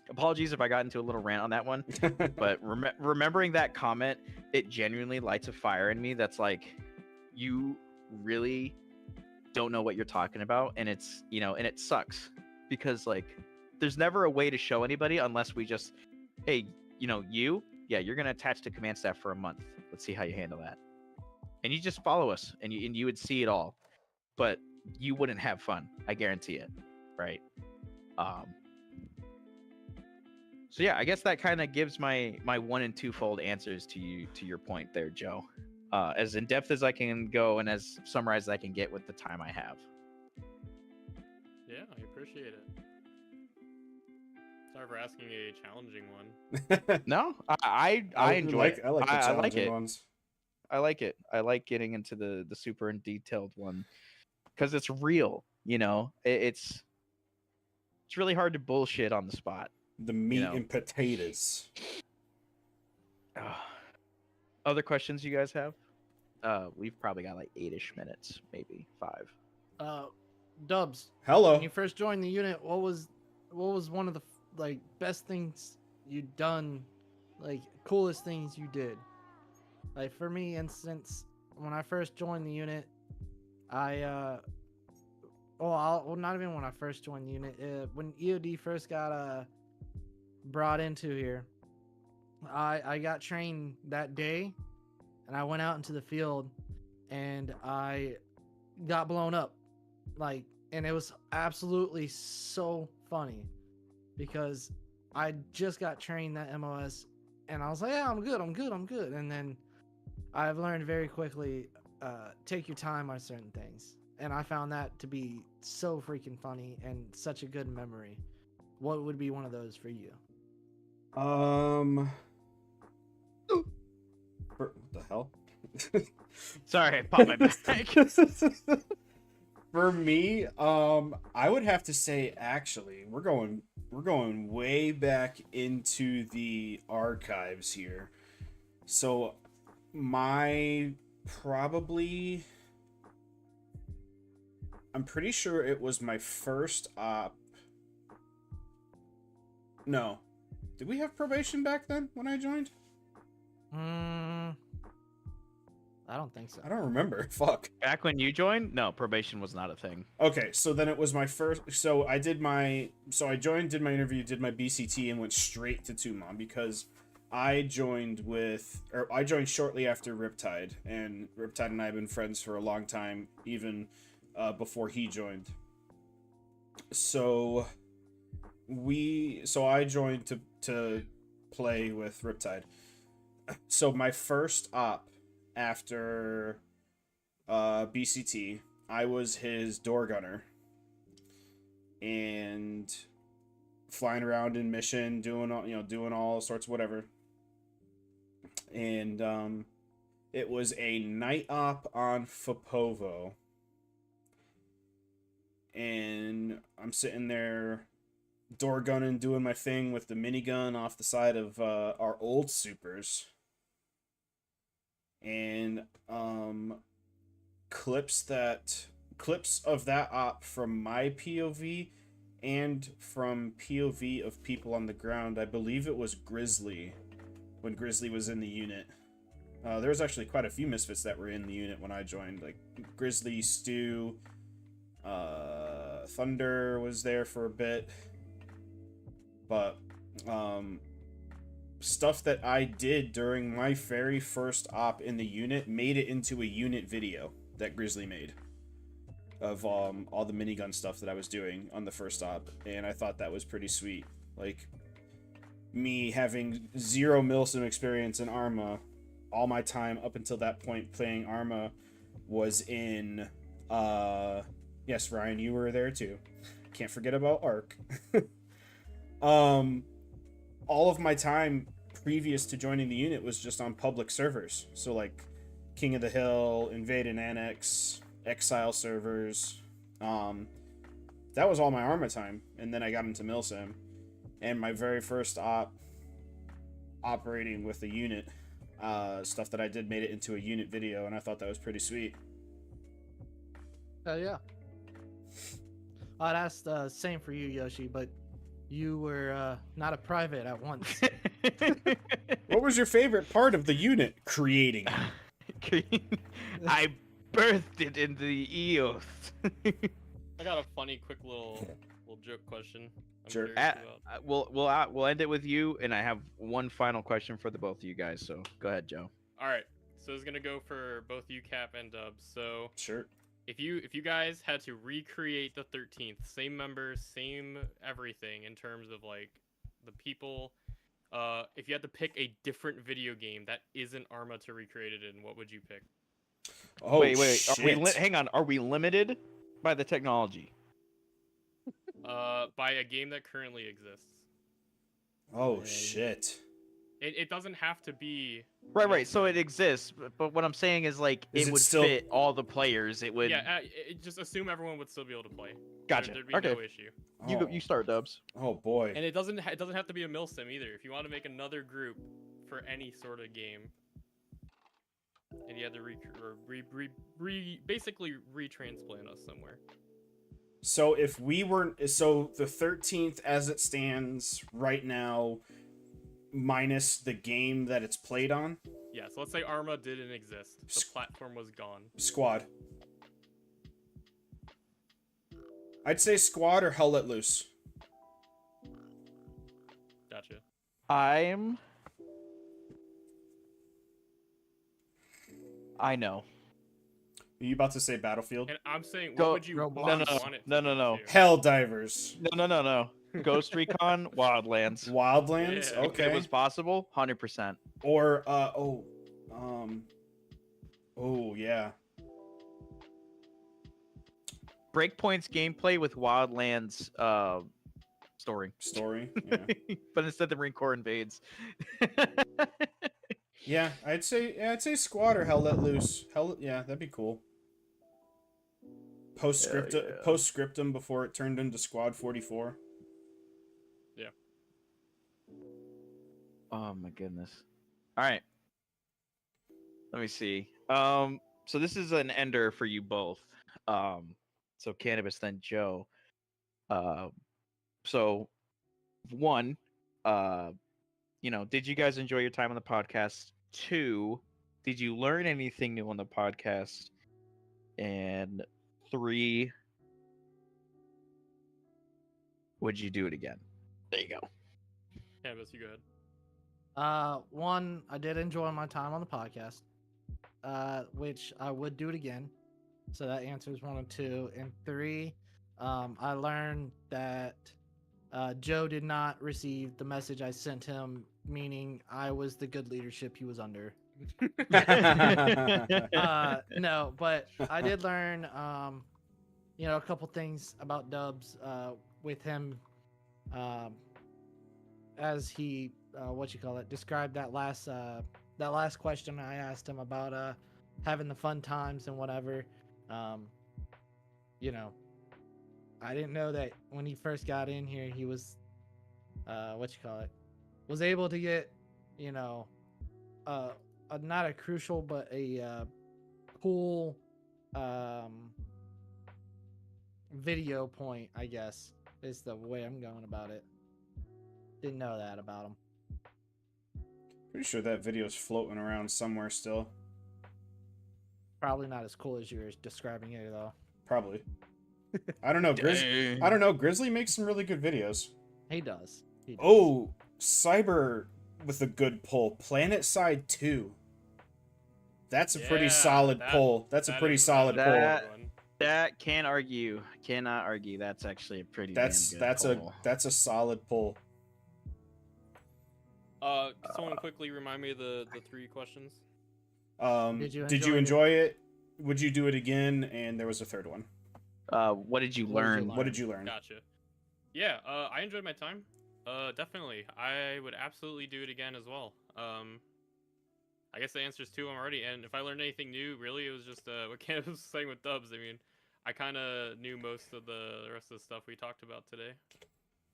Apologies if I got into a little rant on that one, but remembering that comment, it genuinely lights a fire in me that's like, you really don't know what you're talking about, and it's, you know, and it sucks because, like, there's never a way to show anybody unless we just, hey, you know, you're gonna attach to command staff for a month. Let's see how you handle that. And you just follow us, and you would see it all, but you wouldn't have fun. I guarantee it, right? So yeah, I guess that kind of gives my one and twofold answers to your point there, Joe. As in depth as I can go and as summarized as I can get with the time I have. Yeah, I appreciate it. Sorry for asking a challenging one. No, I enjoy it. I like the challenging it. ones. I like it. I like getting into the super and detailed one because it's real. You know, it's really hard to bullshit on the spot. The meat and potatoes. Other questions you guys have? We've probably got like 8-ish minutes, maybe 5. Dubs, Hello. when you first joined the unit, what was one of the like best things you'd done, like coolest things you did? Like for me, instance, when I first joined the unit, not even when I first joined the unit. When EOD first got brought into here, I got trained that day, and I went out into the field, and I got blown up, and it was absolutely so funny because I just got trained that MOS, and I was like, yeah, I'm good, and then I've learned very quickly, take your time on certain things, and I found that to be so freaking funny and such a good memory. What would be one of those for you? What the hell? Sorry, I popped my back. For me, I would have to say, actually, we're going way back into the archives here. So I'm pretty sure it was my first op. No. Did we have probation back then when I joined? I don't think so. I don't remember. Fuck. Back when you joined? No, probation was not a thing. Okay, so then it was my first. So I joined, did my interview, did my BCT, and went straight to Tumon because I joined shortly after Riptide, and Riptide and I have been friends for a long time, even before he joined. So I joined to play with Riptide. So my first op after BCT, I was his door gunner and flying around in mission, doing all sorts of whatever. And it was a night op on Fopovo, and I'm sitting there door gunning, doing my thing with the minigun off the side of our old supers, and clips of that op from my POV and from POV of people on the ground. I believe it was Grizzly, when Grizzly was in the unit. There was actually quite a few Misfits that were in the unit when I joined, like Grizzly, Stu, Thunder was there for a bit. But stuff that I did during my very first op in the unit made it into a unit video that Grizzly made of all the minigun stuff that I was doing on the first op, and I thought that was pretty sweet. Like, me having 0 Milsim experience in Arma, all my time up until that point playing Arma was in yes, Ryan, you were there too. Can't forget about Arc. All of my time previous to joining the unit was just on public servers. So like King of the Hill, Invade and Annex, Exile servers. That was all my Arma time. And then I got into Milsim. And my very first operating with the unit, stuff that I did made it into a unit video, and I thought that was pretty sweet. Yeah. I'd ask the same for you, Yoshi, but you were not a private at once. What was your favorite part of the unit? Creating it. I birthed it into the Eos. I got a funny, quick little joke question. I'm Sure. curious about. We'll end it with you, and I have one final question for the both of you guys. So go ahead, Joe. All right, so it's gonna go for both you, Cap and Dubs. So Sure. if you guys had to recreate the 13th, same members, same everything in terms of like the people, if you had to pick a different video game that isn't Arma to recreate it in, what would you pick? Oh, wait. shit. Hang on. Are we limited by the technology? By a game that currently exists. Oh, shit. It doesn't have to be. Right. So it exists, but what I'm saying is like Is it it would still- fit all the players. It would. Yeah, just assume everyone would still be able to play. Gotcha. There'd be Okay. no issue. You start, Dubs. Oh, boy. And it doesn't have to be a Milsim either. If you want to make another group for any sort of game, and you had to basically retransplant us somewhere. So if we weren't, so the 13th as it stands right now, minus the game that it's played on, Yeah, so let's say Arma didn't exist. The platform was gone. squad. I'd say squad or Hell Let Loose. Gotcha. I know. Are you about to say Battlefield? And I'm saying, what Go- would you Roblox. want No. it No. to? Hell Divers. No. Ghost Recon Wildlands? Wildlands. Yeah. If Okay. it was possible, 100%. Or, yeah. Breakpoint's gameplay with Wildlands story. Story. Yeah. But instead the Marine Corps invades. Yeah, I'd say squad or Hell Let Loose. Yeah, that'd be cool. Postscriptum before it turned into Squad 44. Yeah. Oh my goodness. All right. Let me see. So this is an ender for you both. So Cannabis, then Joe. So one, did you guys enjoy your time on the podcast? 2, did you learn anything new on the podcast? And 3, would you do it again? There you go. Canvas, you go ahead. One, I did enjoy my time on the podcast, which I would do it again. So that answers 1 and 2. And 3, I learned that Joe did not receive the message I sent him, meaning I was the good leadership he was under. No, but I did learn, a couple things about Dubs with him as he, described that last question I asked him about having the fun times and whatever. You know, I didn't know that when he first got in here, he was, was able to get, not a crucial, but a cool video point, I guess, is the way I'm going about it. Didn't know that about him. Pretty sure that video's floating around somewhere still. Probably not as cool as you were describing it, though. Probably. I don't know. I don't know. Grizzly makes some really good videos. He does. Oh, Cyber with a good pull. Planet Side 2. That's a pretty solid pull. That's a pretty solid pull. That can't argue. Cannot argue. That's actually a pretty damn good pull. That's a solid pull. Someone quickly remind me of the 3 questions. Did you enjoy it? Would you do it again? And there was a third one. What did you learn? What did you learn? Gotcha. Yeah, I enjoyed my time. Definitely. I would absolutely do it again as well. I guess the answer is 2 already. And if I learned anything new, really, it was just what Candace was saying with Dubs. I mean, I kind of knew most of the rest of the stuff we talked about today.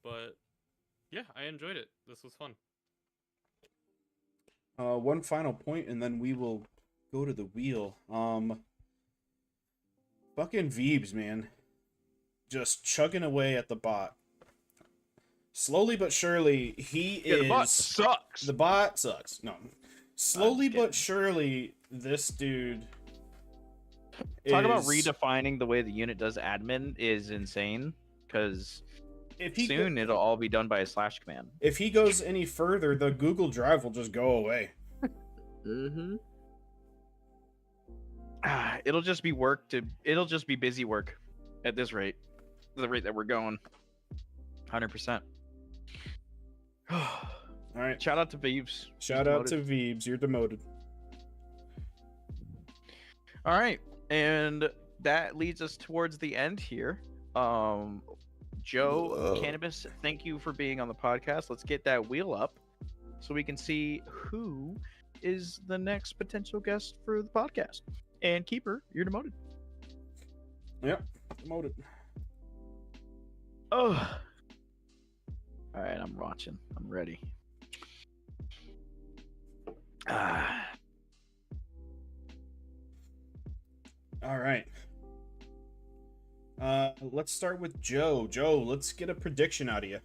But yeah, I enjoyed it. This was fun. One final point, and then we will go to the wheel. Fucking Veebs, man. Just chugging away at the bot. Slowly but surely, The bot sucks. The bot sucks. No. Slowly but surely, this dude Talk about redefining the way the unit does admin is insane, because soon it'll all be done by a slash command. If he goes any further, the Google Drive will just go away. Mm-hmm. It'll just be it'll just be busy work at this rate. The rate that we're going. 100%. All right. Shout out to Veebs. Shout out to Veebs. You're demoted. All right. And that leads us towards the end here. Joe, Cannabis, thank you for being on the podcast. Let's get that wheel up so we can see who is the next potential guest for the podcast. And Keeper, you're demoted. Yep, demoted. Oh. All right, I'm watching. I'm ready. All right. Let's start with Joe. Joe, let's get a prediction out of you.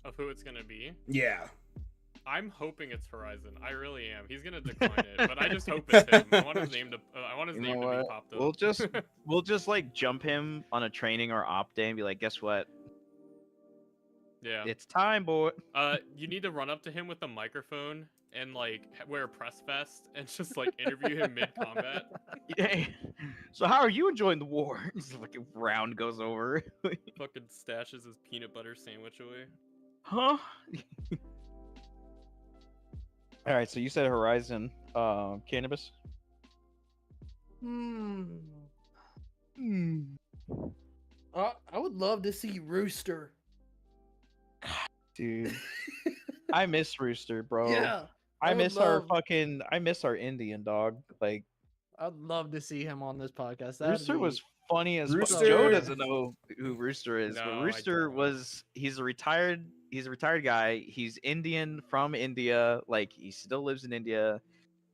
Of who it's gonna be? Yeah. I'm hoping it's Horizon. I really am. He's gonna decline it, but I just hope it's him. I want his name to. Be popped up. We'll just like jump him on a training or op day and be like, guess what? Yeah. It's time, boy. You need to run up to him with a microphone and like wear a press vest and just like interview him mid combat. Yeah. So how are you enjoying the war? Just like a round goes over. Fucking stashes his peanut butter sandwich away. Huh? All right, so you said Horizon, Cannabis. I would love to see Rooster. Dude, I miss Rooster, bro. Yeah, I miss our Indian dog. Like, I'd love to see him on this podcast. Rooster was funny as fuck. Rooster- Joe doesn't know who Rooster is, No, but I Rooster don't. he's a retired guy. He's Indian from India. Like, he still lives in India.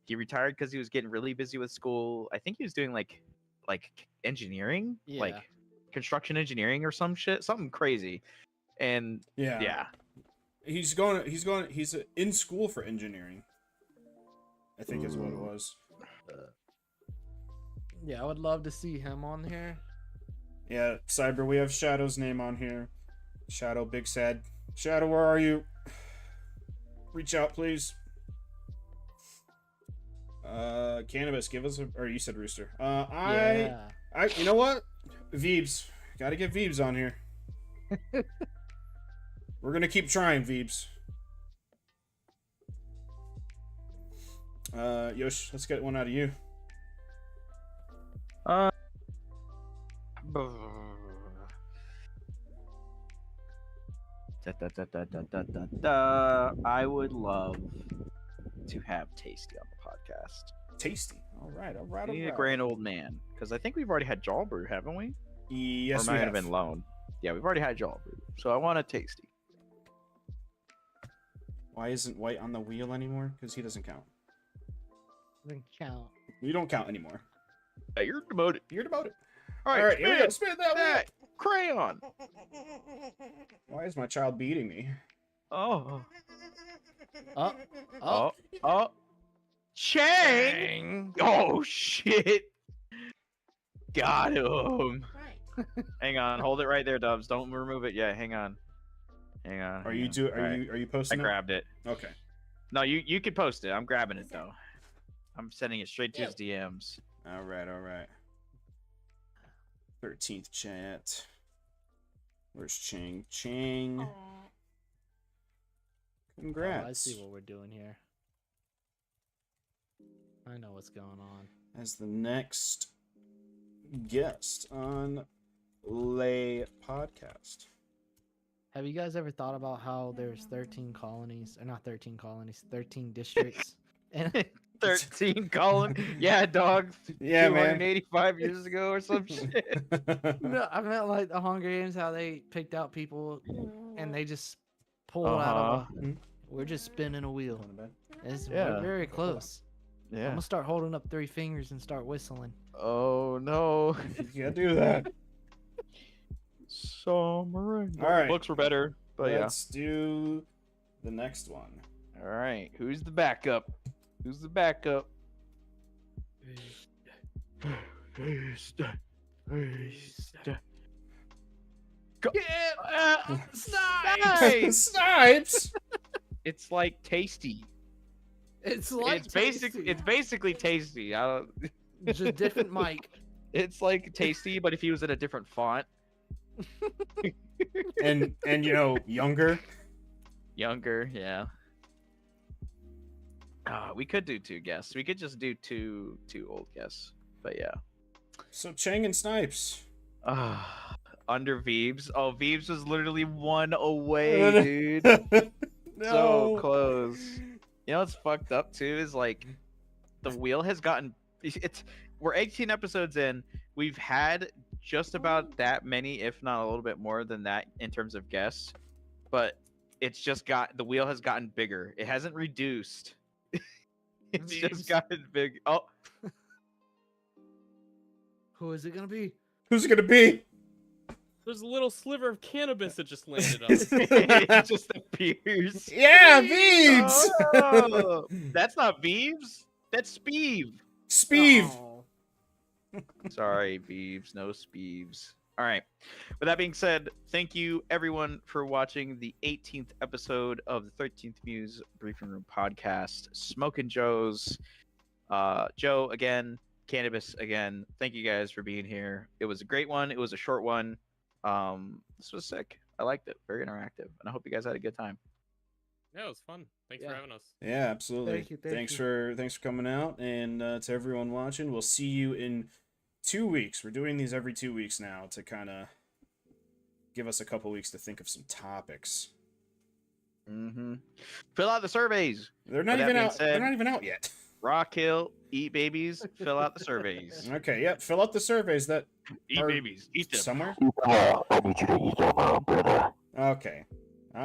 He retired because he was getting really busy with school. I think he was doing like engineering, like construction engineering or some shit, something crazy. And yeah. He's in school for engineering, I think is what it was. Yeah, I would love to see him on here. Yeah, Cyber, we have Shadow's name on here. Shadow, big sad. Shadow, where are you? reach out, please. Cannabis, give us a, or you said Rooster. Yeah. You know what? Veebs. Gotta get Veebs on here. We're gonna keep trying, Veebs. Yosh, let's get one out of you. I would love to have Tasty on the podcast. Tasty. All right. We need a grand old man, because I think we've already had Jaw Brew, haven't we? Yes, or we might have. have been Lone. Yeah, we've already had Jaw Brew, so I want a Tasty. Why isn't White on the wheel anymore? Because he doesn't count. Doesn't count. You don't count anymore. Hey, you're demoted. You're demoted. All All right, here we go. Spin that wheel. Crayon. Why is my child beating me? Oh. Oh. Oh. Chang. Oh shit. Got him. Hang on, hold it right there, Dubs. Don't remove it yet. Hang on. Are you I posting it? grabbed it. Okay. No, you can post it. I'm grabbing it though. I'm sending it straight to his DMs. All right. 13th chat. Where's Chang? Chang. Congrats. Oh, I see what we're doing here. I know what's going on. As the next guest on Lay Podcast. Have you guys ever thought about how there's 13 colonies, or not 13 colonies, 13 districts? And 13 column. Yeah, dog. Yeah, man. 285 years ago or some shit. no, I meant like the Hunger Games, how they picked out people and they just pulled out of a. We're just spinning a wheel. We're very close. I'm Yeah. gonna start holding up 3 fingers and start whistling. Oh no. You can't do that. Summer. All right. Books were better, but Let's do the next one. yeah. All right. Who's the backup? Who's the backup? Snipes! Snipes. It's like Tasty. It's like It's basically Tasty. I don't... just different mic. It's like Tasty, but if he was in a different font. and you know, younger. Younger, yeah. We could do 2 guests. We could just do two old guests. But yeah. So Chang and Snipes. Under Veebs. Oh, Veebs was literally 1 away, dude. No. So close. You know what's fucked up too is like the wheel has gotten we're 18 episodes in. We've had just about that many, if not a little bit more than that in terms of guests. But it's just the wheel has gotten bigger. It hasn't reduced. It's just gotten big. Oh. Who is it gonna be? Who's it gonna be? There's a little sliver of cannabis that just landed on. It just appears. Yeah, Veebs. Oh, that's not Veebs. That's Speeve. Speeve. Oh. Sorry, Veebs. No Speeves. All right. With that being said, thank you everyone for watching the 18th episode of the 13th Muse Briefing Room podcast. Smokin' Joe's. Joe again. Cannabis again. Thank you guys for being here. It was a great one. It was a short one. This was sick. I liked it. Very interactive, and I hope you guys had a good time. Yeah, it was fun. Thanks for having us. Yeah, absolutely. Thank you, thanks for coming out, and to everyone watching, we'll see you in 2 weeks. We're doing these every 2 weeks now to kind of give us a couple weeks to think of some topics. Fill out the surveys. They're not With that even being out. said- They're not even out yet. Rock Hill, eat babies. Fill out the surveys. Okay, yep. Fill out the surveys that Eat are babies. Eat them. somewhere. I need you to eat them out, brother. Okay.